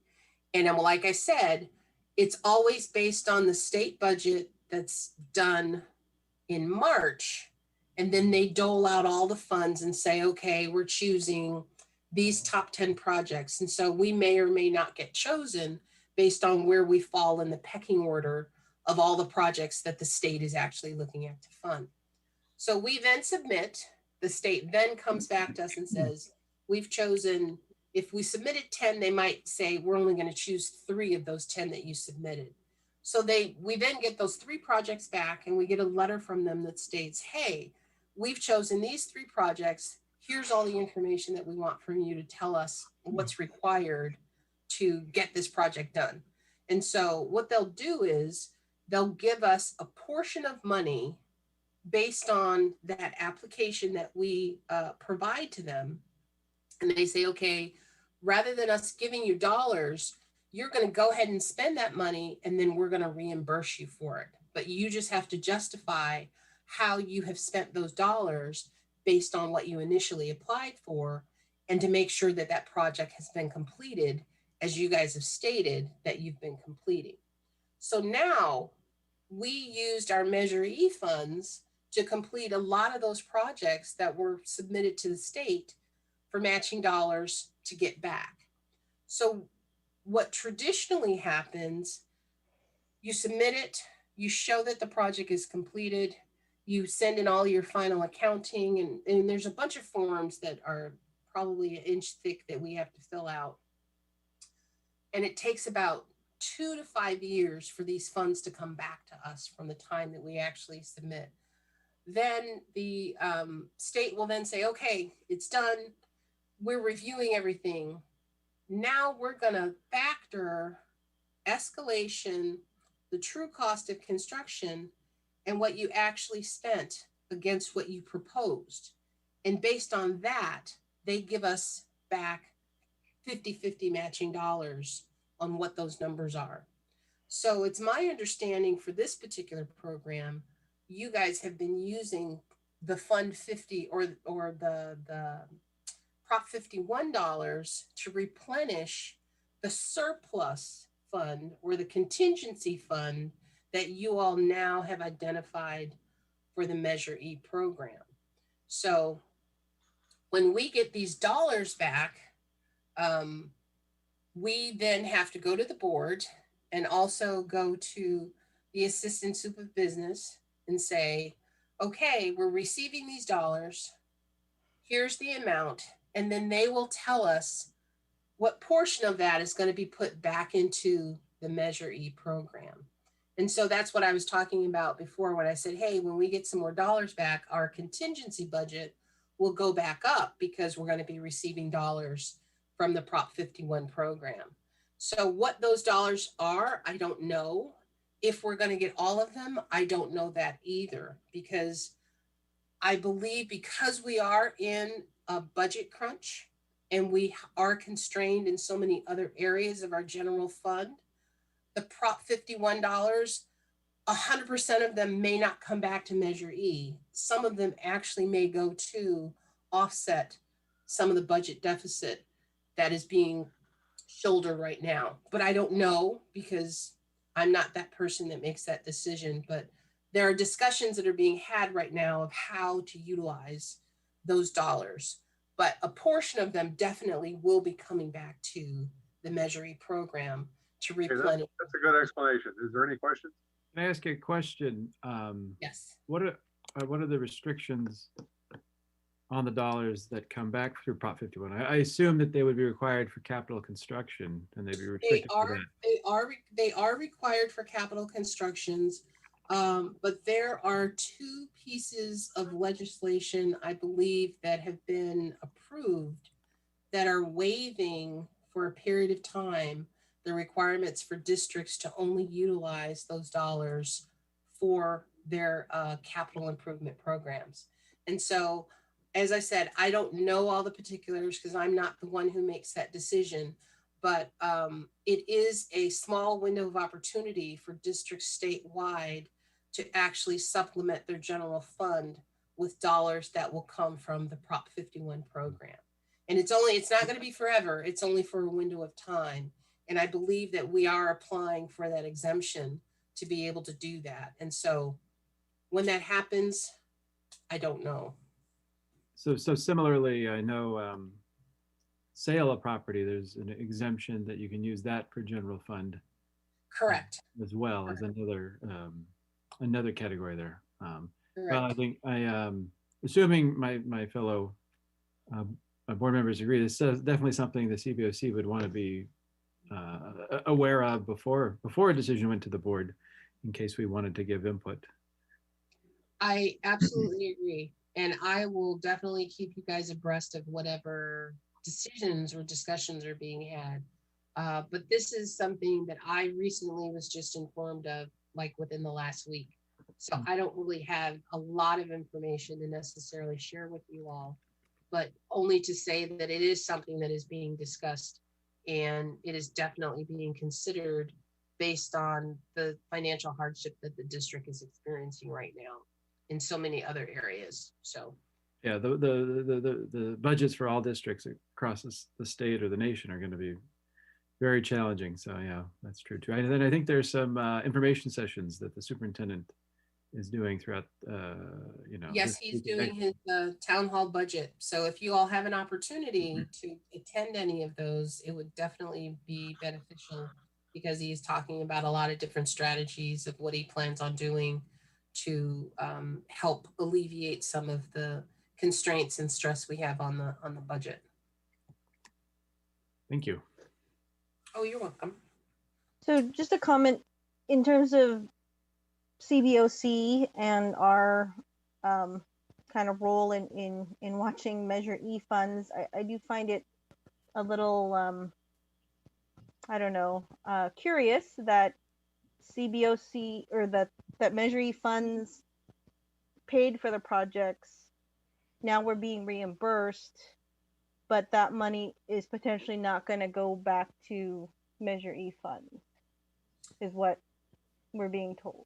Speaker 5: And like I said, it's always based on the state budget that's done in March. And then they dole out all the funds and say, okay, we're choosing these top 10 projects. And so we may or may not get chosen based on where we fall in the pecking order of all the projects that the state is actually looking at to fund. So we then submit, the state then comes back to us and says, we've chosen, if we submitted 10, they might say, we're only going to choose 3 of those 10 that you submitted. So we then get those 3 projects back, and we get a letter from them that states, hey, we've chosen these 3 projects. Here's all the information that we want from you to tell us what's required to get this project done. And so what they'll do is they'll give us a portion of money based on that application that we provide to them. And they say, okay, rather than us giving you dollars, you're going to go ahead and spend that money, and then we're going to reimburse you for it. But you just have to justify how you have spent those dollars based on what you initially applied for, and to make sure that that project has been completed as you guys have stated that you've been completing. So now we used our Measure E funds to complete a lot of those projects that were submitted to the state for matching dollars to get back. So what traditionally happens, you submit it, you show that the project is completed, you send in all your final accounting, and there's a bunch of forms that are probably an inch thick that we have to fill out. And it takes about 2 to 5 years for these funds to come back to us from the time that we actually submit. Then the state will then say, okay, it's done. We're reviewing everything. Now we're going to factor escalation, the true cost of construction, and what you actually spent against what you proposed. And based on that, they give us back 50-50 matching dollars on what those numbers are. So it's my understanding for this particular program, you guys have been using the Fund 50 or the Prop 51 dollars to replenish the surplus fund or the contingency fund that you all now have identified for the Measure E program. So when we get these dollars back, we then have to go to the board and also go to the assistant soup of business and say, okay, we're receiving these dollars. Here's the amount. And then they will tell us what portion of that is going to be put back into the Measure E program. And so that's what I was talking about before when I said, hey, when we get some more dollars back, our contingency budget will go back up because we're going to be receiving dollars from the Prop 51 program. So what those dollars are, I don't know. If we're going to get all of them, I don't know that either, because I believe because we are in a budget crunch and we are constrained in so many other areas of our general fund, the Prop 51 dollars, 100% of them may not come back to Measure E. Some of them actually may go to offset some of the budget deficit that is being shouldered right now. But I don't know, because I'm not that person that makes that decision. But there are discussions that are being had right now of how to utilize those dollars. But a portion of them definitely will be coming back to the Measure E program to replenish.
Speaker 1: That's a good explanation. Is there any questions?
Speaker 2: Can I ask a question?
Speaker 5: Yes.
Speaker 2: What are the restrictions on the dollars that come back through Prop 51? I assume that they would be required for capital construction, and they'd be restricted to that.
Speaker 5: They are required for capital constructions, but there are two pieces of legislation, I believe, that have been approved that are waiving for a period of time the requirements for districts to only utilize those dollars for their capital improvement programs. And so, as I said, I don't know all the particulars because I'm not the one who makes that decision, but it is a small window of opportunity for districts statewide to actually supplement their general fund with dollars that will come from the Prop 51 program. And it's not going to be forever. It's only for a window of time. And I believe that we are applying for that exemption to be able to do that. And so when that happens, I don't know.
Speaker 2: So similarly, I know sale of property, there's an exemption that you can use that for general fund.
Speaker 5: Correct.
Speaker 2: As well as another category there. Well, I think assuming my fellow board members agree, this is definitely something the CBOC would want to be aware of before a decision went to the board, in case we wanted to give input.
Speaker 5: I absolutely agree. And I will definitely keep you guys abreast of whatever decisions or discussions are being had. But this is something that I recently was just informed of, like within the last week. So I don't really have a lot of information to necessarily share with you all, but only to say that it is something that is being discussed, and it is definitely being considered based on the financial hardship that the district is experiencing right now in so many other areas. So
Speaker 2: yeah, the budgets for all districts across the state or the nation are going to be very challenging. So yeah, that's true too. And then I think there's some information sessions that the superintendent is doing throughout,
Speaker 5: Yes, he's doing his town hall budget. So if you all have an opportunity to attend any of those, it would definitely be beneficial, because he's talking about a lot of different strategies of what he plans on doing to help alleviate some of the constraints and stress we have on the budget.
Speaker 2: Thank you.
Speaker 5: Oh, you're welcome.
Speaker 3: So just a comment in terms of CBOC and our kind of role in watching Measure E funds. I do find it a little, I don't know, curious that CBOC or that Measure E funds paid for the projects. Now we're being reimbursed, but that money is potentially not going to go back to Measure E funds, is what we're being told.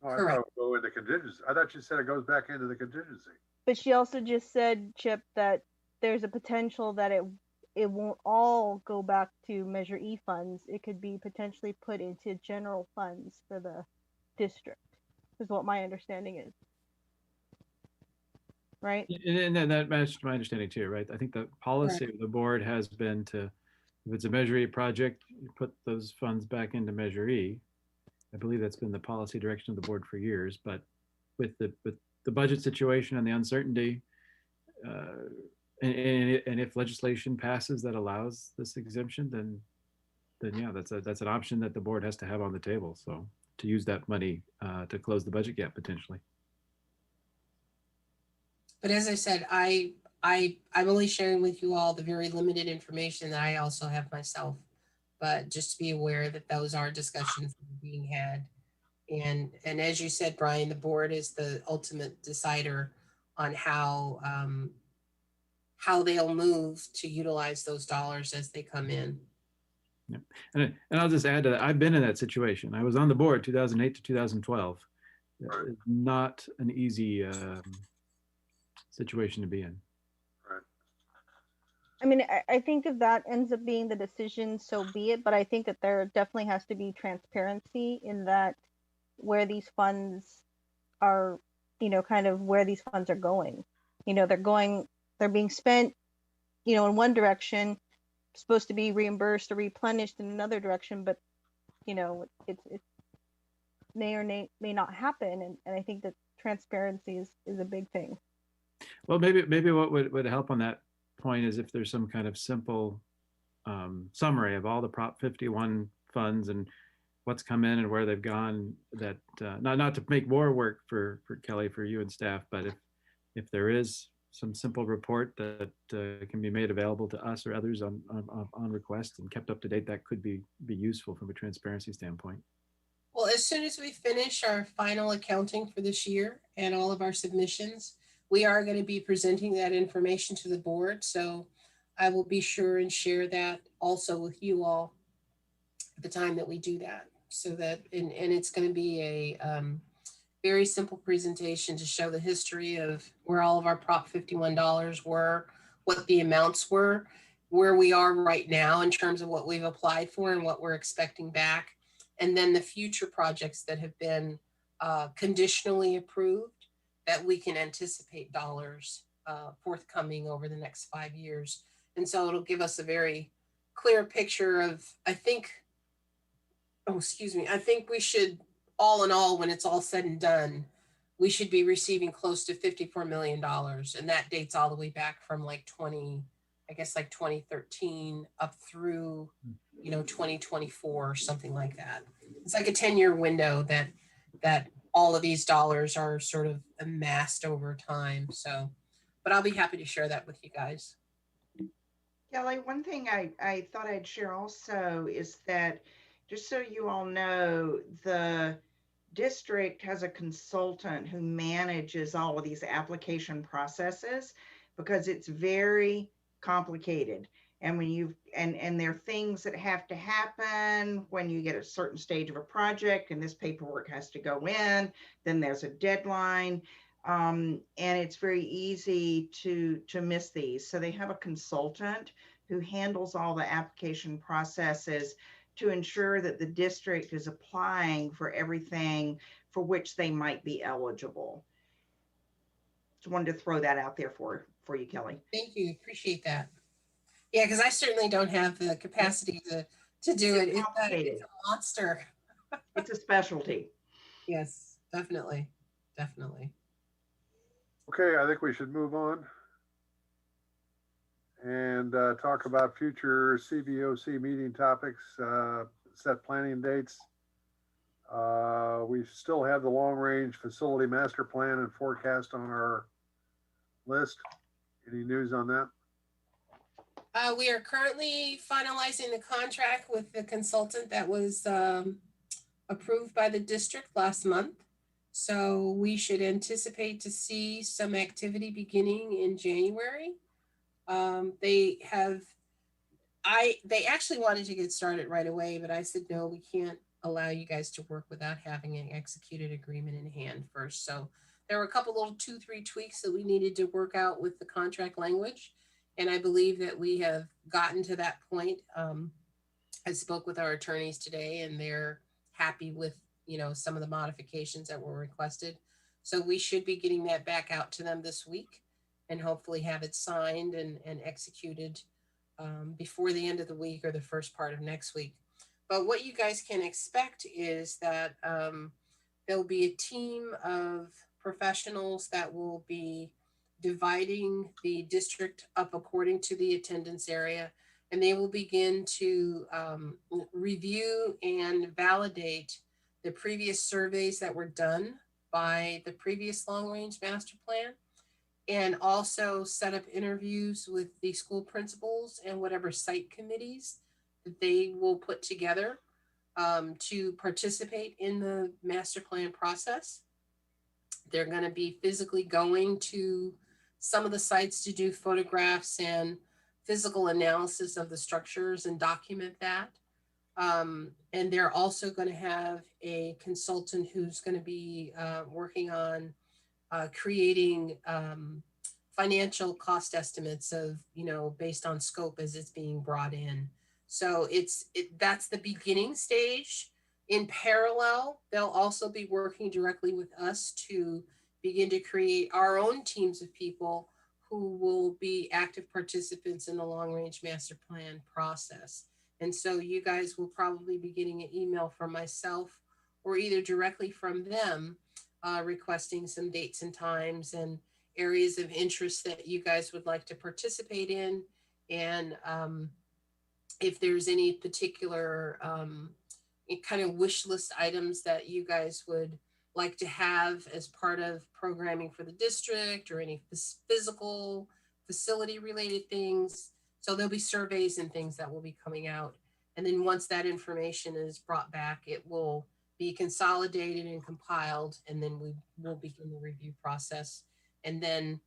Speaker 1: Oh, I thought it would go into contingency. I thought you said it goes back into the contingency.
Speaker 3: But she also just said, Chip, that there's a potential that it won't all go back to Measure E funds. It could be potentially put into general funds for the district, is what my understanding is. Right?
Speaker 2: And that matched my understanding too, right? I think the policy of the board has been to, if it's a Measure E project, you put those funds back into Measure E. I believe that's been the policy direction of the board for years, but with the budget situation and the uncertainty, and if legislation passes that allows this exemption, then yeah, that's an option that the board has to have on the table. So to use that money to close the budget gap potentially.
Speaker 5: But as I said, I'm only sharing with you all the very limited information that I also have myself. But just to be aware that those are discussions that are being had. And as you said, Brian, the board is the ultimate decider on how they'll move to utilize those dollars as they come in.
Speaker 2: Yeah. And I'll just add to that, I've been in that situation. I was on the board 2008 to 2012. It's not an easy situation to be in.
Speaker 3: I mean, I think if that ends up being the decision, so be it. But I think that there definitely has to be transparency in that where these funds are, kind of where these funds are going. They're being spent, in one direction, supposed to be reimbursed or replenished in another direction, but, it may or may not happen. And I think that transparency is a big thing.
Speaker 2: Well, maybe what would help on that point is if there's some kind of simple summary of all the Prop 51 funds and what's come in and where they've gone, that not to make more work for Kelly, for you and staff, but if there is some simple report that can be made available to us or others on request and kept up to date, that could be useful from a transparency standpoint.
Speaker 5: Well, as soon as we finish our final accounting for this year and all of our submissions, we are going to be presenting that information to the board. So I will be sure and share that also with you all at the time that we do that. So that, and it's going to be a very simple presentation to show the history of where all of our Prop 51 dollars were, what the amounts were, where we are right now in terms of what we've applied for and what we're expecting back. And then the future projects that have been conditionally approved that we can anticipate dollars forthcoming over the next 5 years. And so it'll give us a very clear picture of, I think we should, all in all, when it's all said and done, we should be receiving close to $54 million. And that dates all the way back from like 2013 up through, 2024 or something like that. It's like a 10-year window that all of these dollars are sort of amassed over time. So, but I'll be happy to share that with you guys.
Speaker 8: Kelly, one thing I thought I'd share also is that, just so you all know, the district has a consultant who manages all of these application processes because it's very complicated. And when and there are things that have to happen when you get a certain stage of a project and this paperwork has to go in, then there's a deadline. And it's very easy to miss these. So they have a consultant who handles all the application processes to ensure that the district is applying for everything for which they might be eligible. Just wanted to throw that out there for you, Kelly.
Speaker 5: Thank you. Appreciate that. Yeah, because I certainly don't have the capacity to do it. It's a monster.
Speaker 8: It's a specialty.
Speaker 5: Yes, definitely. Definitely.
Speaker 1: Okay, I think we should move on and talk about future CBOC meeting topics, set planning dates. We still have the long-range facility master plan and forecast on our list. Any news on that?
Speaker 5: We are currently finalizing the contract with the consultant that was approved by the district last month. So we should anticipate to see some activity beginning in January. They actually wanted to get started right away, but I said, no, we can't allow you guys to work without having an executed agreement in hand first. So there were a couple little 2-3 tweaks that we needed to work out with the contract language. And I believe that we have gotten to that point. I spoke with our attorneys today and they're happy with you know, some of the modifications that were requested. So we should be getting that back out to them this week and hopefully have it signed and executed before the end of the week or the first part of next week. But what you guys can expect is that there'll be a team of professionals that will be dividing the district up according to the attendance area, and they will begin to review and validate the previous surveys that were done by the previous long-range master plan, and also set up interviews with the school principals and whatever site committees that they will put together to participate in the master plan process. They're going to be physically going to some of the sites to do photographs and physical analysis of the structures and document that. And they're also going to have a consultant who's going to be working on creating financial cost estimates of, you know, based on scope as it's being brought in. So that's the beginning stage. In parallel, they'll also be working directly with us to begin to create our own teams of people who will be active participants in the long range master plan process. And so you guys will probably be getting an email from myself or either directly from them requesting some dates and times and areas of interest that you guys would like to participate in. And if there's any particular kind of wish list items that you guys would like to have as part of programming for the district or any physical facility related things. So there'll be surveys and things that will be coming out. And then once that information is brought back, it will be consolidated and compiled, and then we will begin the review process. And then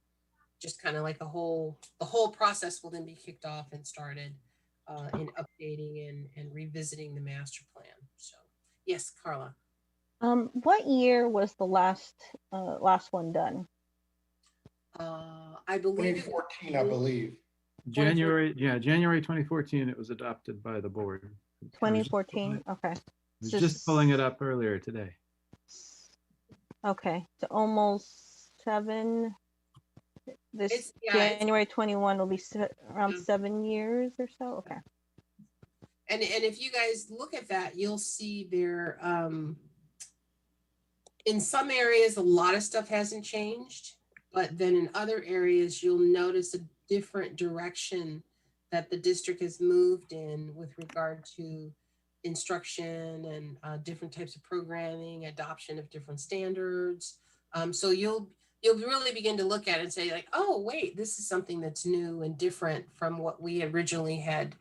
Speaker 5: just kind of like the whole process will then be kicked off and started in updating and revisiting the master plan. So yes, Carla.
Speaker 3: What year was the last one done?
Speaker 5: I believe
Speaker 11: 2014, I believe.
Speaker 2: January 2014, it was adopted by the board.
Speaker 3: 2014, okay.
Speaker 2: I was just pulling it up earlier today.
Speaker 3: Okay, so almost 7. January 21 will be around 7 years or so. Okay.
Speaker 5: And if you guys look at that, you'll see there, in some areas, a lot of stuff hasn't changed, but then in other areas, you'll notice a different direction that the district has moved in with regard to instruction and different types of programming, adoption of different standards. So you'll really begin to look at it and say like, oh, wait, this is something that's new and different from what we originally had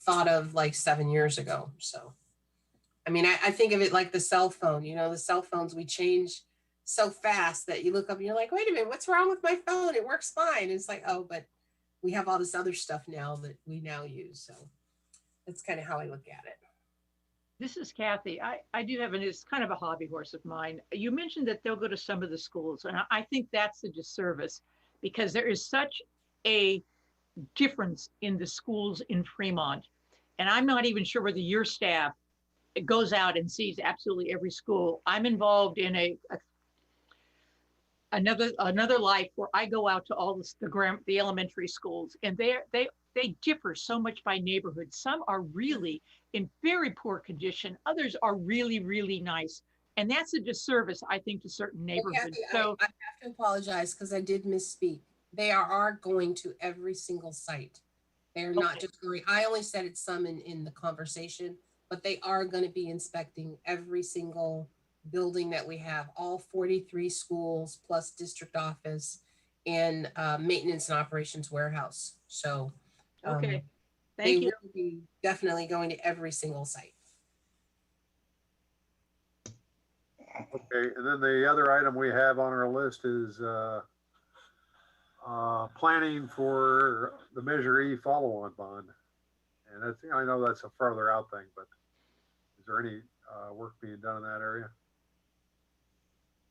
Speaker 5: thought of like 7 years ago. So, I mean, I think of it like the cell phone, you know, the cell phones, we change so fast that you look up and you're like, wait a minute, what's wrong with my phone? It works fine. And it's like, oh, but we have all this other stuff now that we now use. So that's kind of how I look at it.
Speaker 9: This is Kathy. I do have, and it's kind of a hobby horse of mine. You mentioned that they'll go to some of the schools, and I think that's a disservice because there is such a difference in the schools in Fremont. And I'm not even sure whether your staff goes out and sees absolutely every school. I'm involved in another life where I go out to all the elementary schools, and they differ so much by neighborhood. Some are really in very poor condition. Others are really, really nice. And that's a disservice, I think, to certain neighborhoods.
Speaker 5: Kathy,
Speaker 9: So
Speaker 5: I have to apologize because I did misspeak. They are going to every single site. They're not just going, I only said it's some in the conversation, but they are going to be inspecting every single building that we have, all 43 schools plus district office and maintenance and operations warehouse. So
Speaker 9: okay,
Speaker 5: they
Speaker 9: thank you.
Speaker 5: will be definitely going to every single site.
Speaker 1: Okay, and then the other item we have on our list is planning for the Measure E follow-on bond. And that's, I know that's a farther out thing, but is there any work being done in that area?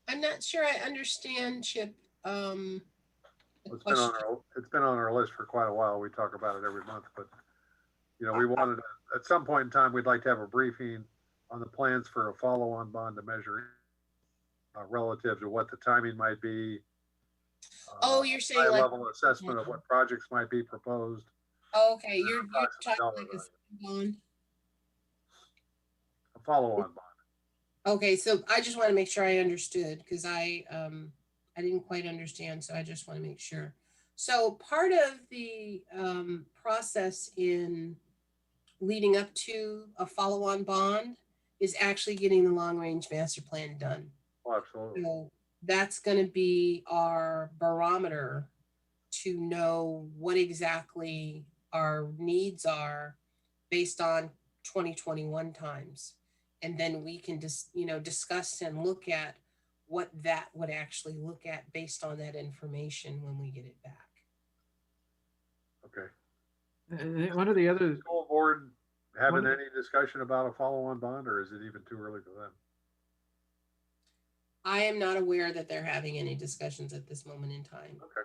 Speaker 5: I'm not sure I understand, Chip.
Speaker 1: It's been on our list for quite a while. We talk about it every month, but you know, we wanted to, at some point in time, we'd like to have a briefing on the plans for a follow-on bond to measure relative to what the timing might be.
Speaker 5: Oh, you're saying like,
Speaker 1: High-level assessment of what projects might be proposed.
Speaker 5: okay, you're
Speaker 1: approximate
Speaker 5: talking
Speaker 1: dollar
Speaker 5: like a
Speaker 1: value.
Speaker 5: bond.
Speaker 1: A follow-on bond.
Speaker 5: Okay, so I just want to make sure I understood because I didn't quite understand, so I just want to make sure. So part of the process in leading up to a follow-on bond is actually getting the long-range master plan done.
Speaker 1: Oh, absolutely.
Speaker 5: So that's going to be our barometer to know what exactly our needs are based on 2021 times. And then we can just, discuss and look at what that would actually look at based on that information when we get it back.
Speaker 1: Okay.
Speaker 2: One of the other
Speaker 1: School board having any discussion about a follow-on bond, or is it even too early for them?
Speaker 5: I am not aware that they're having any discussions at this moment in time.
Speaker 1: Okay.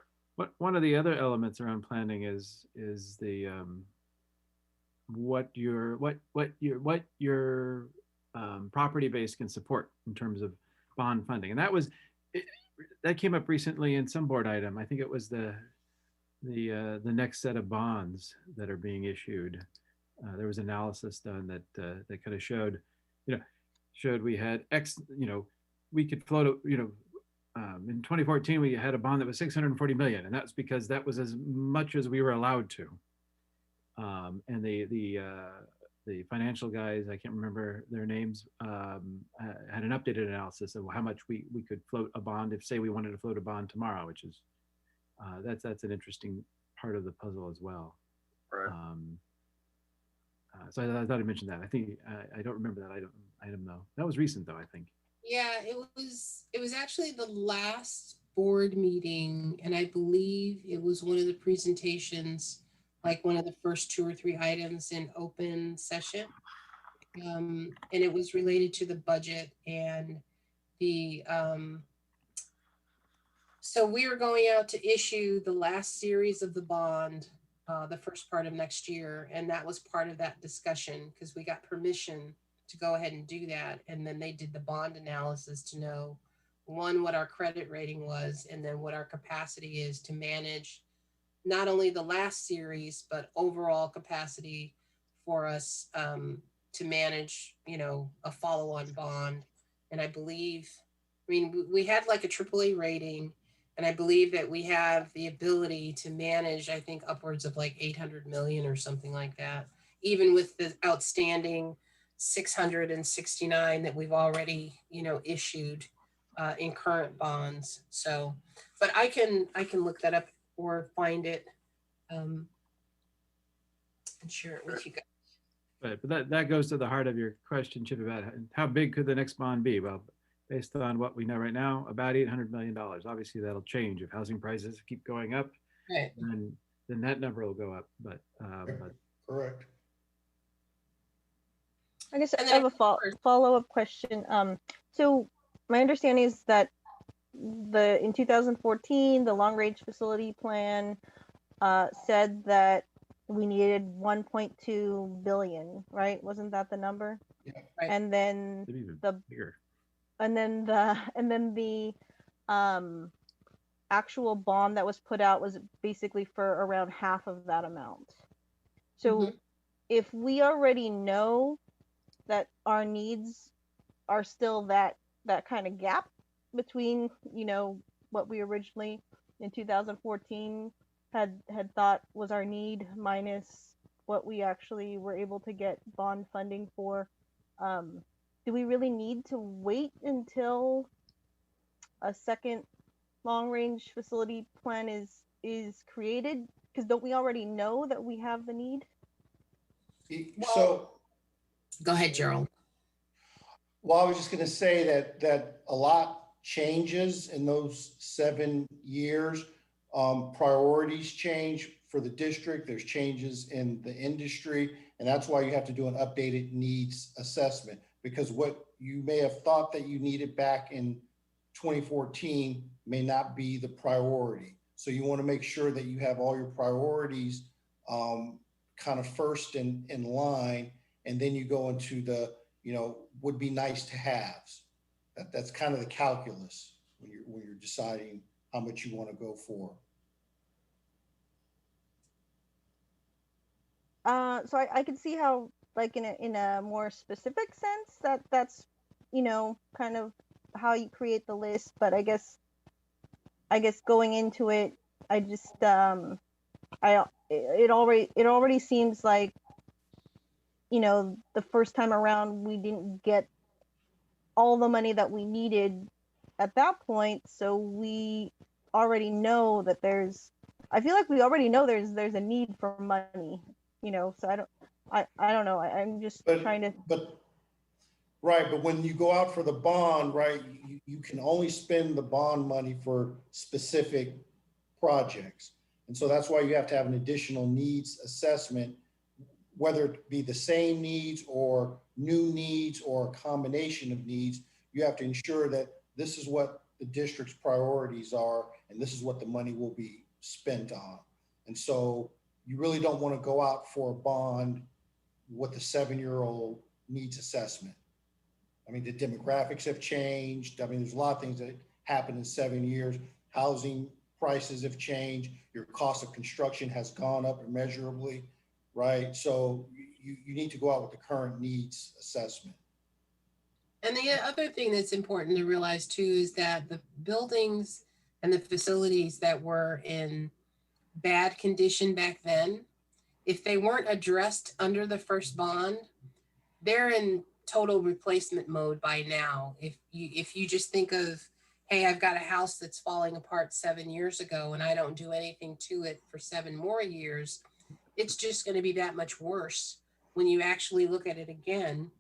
Speaker 2: one of the other elements around planning is the what your property base can support in terms of bond funding, and that came up recently in some board item. I think it was the next set of bonds that are being issued. There was analysis done that kind of showed we had X, we could float, in 2014, we had a bond that was 640 million, and that's because that was as much as we were allowed to. And the financial guys, I can't remember their names, had an updated analysis of how much we could float a bond if, say, we wanted to float a bond tomorrow, which is, that's an interesting part of the puzzle as well.
Speaker 1: Right.
Speaker 2: So I thought I mentioned that. I think I don't remember that item though. That was recent though, I think.
Speaker 5: Yeah, it was actually the last board meeting, and I believe it was one of the presentations, like one of the first 2 or 3 items in open session. And it was related to the budget and the so we were going out to issue the last series of the bond the first part of next year, and that was part of that discussion because we got permission to go ahead and do that. And then they did the bond analysis to know, one, what our credit rating was, and then what our capacity is to manage not only the last series, but overall capacity for us to manage, a follow-on bond. And I believe, we had like a AAA rating, and I believe that we have the ability to manage, I think, upwards of like 800 million or something like that, even with the outstanding 669 that we've already, issued in current bonds. So, but I can look that up or find it and share it with you guys.
Speaker 2: But that goes to the heart of your question, Chip, about how big could the next bond be? Well, based on what we know right now, about $800 million. Obviously, that'll change if housing prices keep going up.
Speaker 5: Right.
Speaker 2: Then that number will go up. But
Speaker 11: Correct.
Speaker 3: I guess I have a follow-up question. So my understanding is that in 2014, the long-range facility plan said that we needed 1.2 billion, right? Wasn't that the number?
Speaker 11: Yeah.
Speaker 5: Right.
Speaker 3: And then the actual bond that was put out was basically for around half of that amount. So if we already know that our needs are still that kind of gap between, what we originally in 2014 had thought was our need minus what we actually were able to get bond funding for, do we really need to wait until a second long-range facility plan is created? Because don't we already know that we have the need?
Speaker 11: So
Speaker 5: go ahead, Gerald.
Speaker 11: Well, I was just going to say that a lot changes in those 7 years. Priorities change for the district. There's changes in the industry, and that's why you have to do an updated needs assessment, because what you may have thought that you needed back in 2014 may not be the priority. So you want to make sure that you have all your priorities kind of first in line, and then you go into the would be nice to haves. That's kind of the calculus when you're deciding how much you want to go for.
Speaker 3: So I can see how, like, in a more specific sense, that's, you know, kind of how you create the list. But I guess going into it, I just it already seems like, you know, the first time around we didn't get all the money that we needed at that point, so we already know that I feel like we already know there's a need for money, you know. So I don't know. I'm just trying to.
Speaker 11: Right, but when you go out for the bond, right, you can only spend the bond money for specific projects. And so that's why you have to have an additional needs assessment, whether it be the same needs or new needs or a combination of needs. You have to ensure that this is what the district's priorities are, and this is what the money will be spent on. And so you really don't want to go out for a bond with a 7-year-old needs assessment. I mean, the demographics have changed. I mean, there's a lot of things that happened in 7 years. Housing prices have changed. Your cost of construction has gone up immeasurably, right? So you need to go out with the current needs assessment.
Speaker 5: And the other thing that's important to realize too is that the buildings and the facilities that were in bad condition back then, if they weren't addressed under the first bond, they're in total replacement mode by now. If you just think of, hey, I've got a house that's falling apart 7 years ago and I don't do anything to it for 7 more years, it's just going to be that much worse when you actually look at it again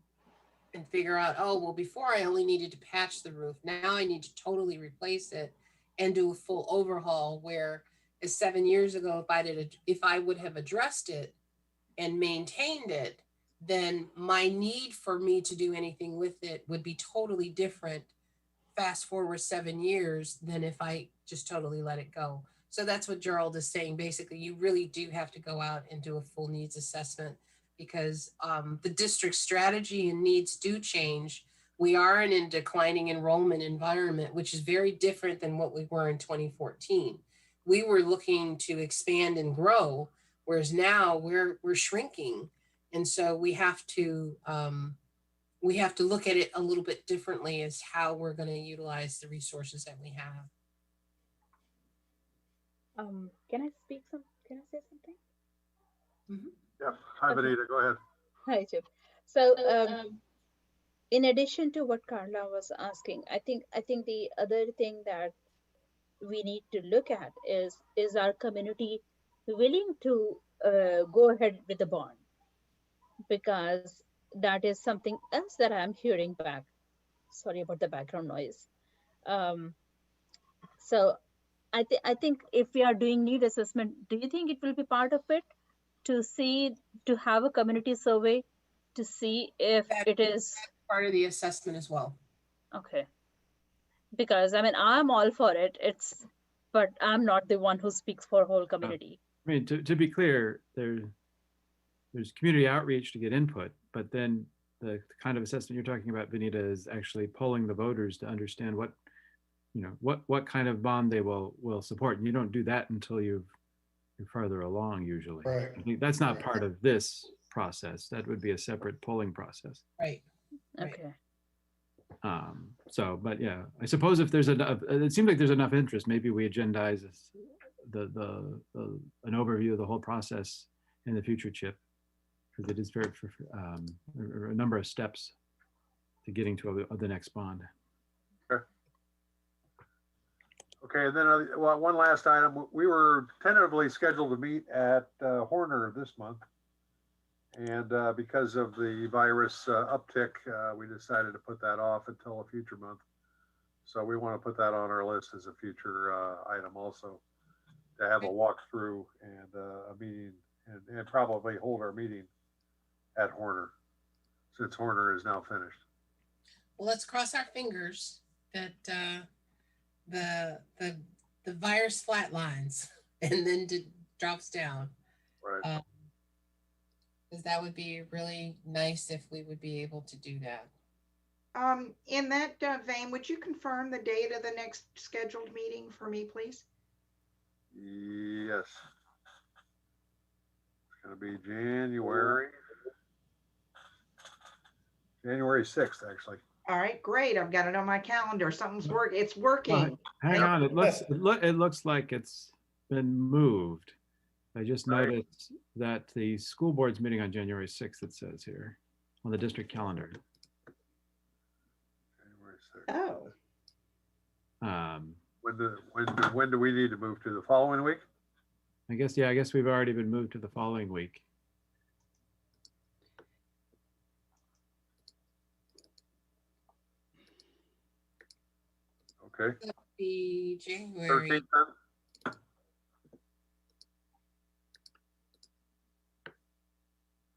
Speaker 5: and figure out, oh, well, before I only needed to patch the roof. Now I need to totally replace it and do a full overhaul, where as 7 years ago, if I would have addressed it and maintained it, then my need for me to do anything with it would be totally different fast forward 7 years than if I just totally let it go. So that's what Gerald is saying. Basically, you really do have to go out and do a full needs assessment, because the district's strategy and needs do change. We are in a declining enrollment environment, which is very different than what we were in 2014. We were looking to expand and grow, whereas now we're shrinking. And so we have to look at it a little bit differently as how we're going to utilize the resources that we have.
Speaker 10: Can I say something?
Speaker 5: Mm-hmm.
Speaker 1: Yeah. Hi, Benita. Go ahead.
Speaker 10: Hi, Chip. So, in addition to what Carla was asking, I think the other thing that we need to look at is our community willing to go ahead with the bond? Because that is something else that I'm hearing back. Sorry about the background noise. So I think if we are doing need assessment, do you think it will be part of it to have a community survey to see if it is
Speaker 5: part of the assessment as well?
Speaker 10: Okay. Because I mean, I'm all for it. But I'm not the one who speaks for whole community.
Speaker 2: I mean, to be clear, there's community outreach to get input, but then the kind of assessment you're talking about, Benita, is actually polling the voters to understand what kind of bond they will support. And you don't do that until you're farther along usually.
Speaker 11: Right.
Speaker 2: I think that's not part of this process. That would be a separate polling process.
Speaker 5: Right.
Speaker 10: Okay.
Speaker 2: But yeah, I suppose if there's enough, it seems like there's enough interest, maybe we agendize an overview of the whole process in the future, Chip, because it is there are a number of steps to getting to the next bond.
Speaker 1: Okay, and then one last item. We were tentatively scheduled to meet at Horner this month. And because of the virus uptick, we decided to put that off until a future month. So we want to put that on our list as a future item also, to have a walkthrough and a meeting, and probably hold our meeting at Horner, since Horner is now finished.
Speaker 5: Well, let's cross our fingers that the virus flatlines and then drops down.
Speaker 1: Right.
Speaker 5: Because that would be really nice if we would be able to do that.
Speaker 8: In that vein, would you confirm the date of the next scheduled meeting for me, please?
Speaker 1: Yes. It's gonna be January 6th, actually.
Speaker 8: All right, great. I've got it on my calendar. Something's working. It's working.
Speaker 2: Hang on, it looks like it's been moved. I just noticed that the school board's meeting on January 6th, it says here on the district calendar.
Speaker 1: January 6th.
Speaker 2: Um,
Speaker 1: When do we need to move to the following week?
Speaker 2: I guess we've already been moved to the following week.
Speaker 1: Okay.
Speaker 5: That'd be January.
Speaker 1: 13th then?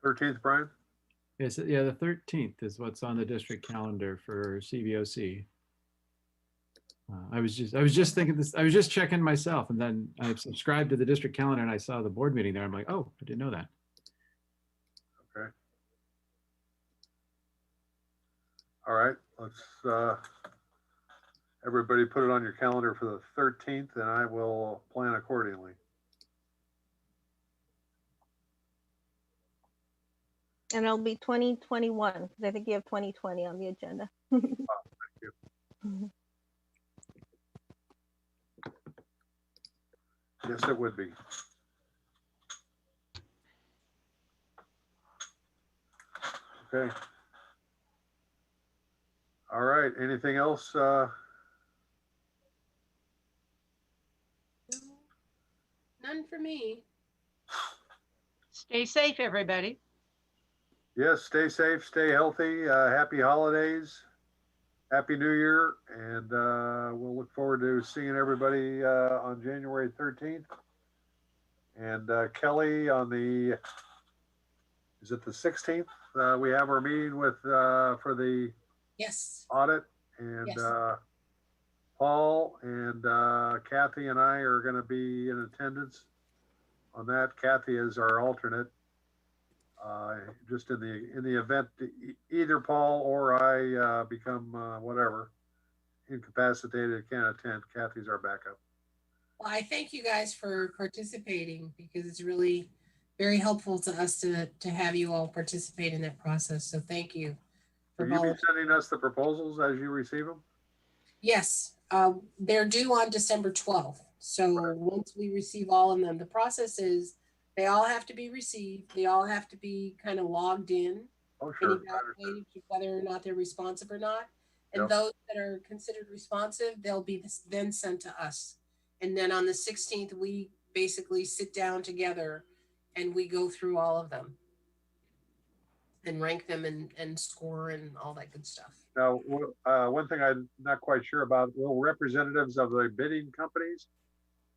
Speaker 1: 13th, Brian?
Speaker 2: Yes, yeah, the 13th is what's on the district calendar for CBOC. I was just thinking this. I was just checking myself, and then I subscribed to the district calendar, and I saw the board meeting there. I'm like, oh, I didn't know that.
Speaker 1: Okay. All right, let's everybody put it on your calendar for the 13th, and I will plan accordingly.
Speaker 3: And it'll be 2021, because I think you have 2020 on the agenda.
Speaker 1: Thank you.
Speaker 3: Mhm.
Speaker 1: Yes, it would be. Okay. All right, anything else?
Speaker 5: None for me.
Speaker 9: Stay safe, everybody.
Speaker 1: Yes, stay safe, stay healthy, happy holidays, happy new year, and we'll look forward to seeing everybody on January 13th. And Kelly, on the, is it the 16th? We have our meeting with, for the
Speaker 5: Yes.
Speaker 1: audit, and
Speaker 5: Yes.
Speaker 1: Paul and Kathy and I are going to be in attendance on that. Kathy is our alternate. Just in the event either Paul or I become whatever incapacitated, can't attend, Kathy's our backup.
Speaker 5: Well, I thank you guys for participating, because it's really very helpful to us to have you all participate in that process. So thank you.
Speaker 1: Will you be sending us the proposals as you receive them?
Speaker 5: Yes, they're due on December 12th. So once we receive all of them, the process is they all have to be received. They all have to be kind of logged in
Speaker 1: Oh,
Speaker 5: and
Speaker 1: sure.
Speaker 5: evaluated whether or not they're responsive or not. And
Speaker 1: Yep.
Speaker 5: those that are considered responsive, they'll be then sent to us. And then on the 16th, we basically sit down together and we go through all of them and rank them and score and all that good stuff.
Speaker 1: Now, one thing I'm not quite sure about, will representatives of the bidding companies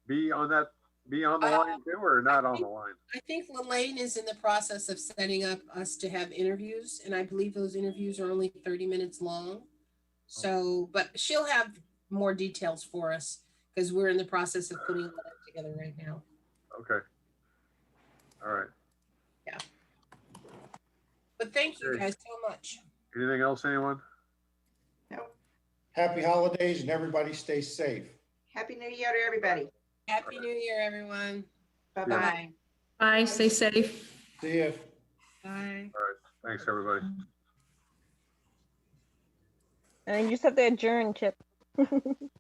Speaker 1: be on the line too, or not on the line?
Speaker 5: I think Lelaine is in the process of setting up us to have interviews, and I believe those interviews are only 30 minutes long. So, but she'll have more details for us, because we're in the process of putting that together right now.
Speaker 1: Okay. All right.
Speaker 5: Yeah. But thank you guys so much.
Speaker 1: Anything else, anyone?
Speaker 8: No.
Speaker 11: Happy holidays and everybody stay safe.
Speaker 8: Happy New Year to everybody.
Speaker 5: Happy New Year, everyone.
Speaker 8: Bye-bye.
Speaker 12: Bye, stay safe.
Speaker 11: See ya.
Speaker 5: Bye.
Speaker 1: All right. Thanks, everybody.
Speaker 3: And you just have to adjourn, Chip.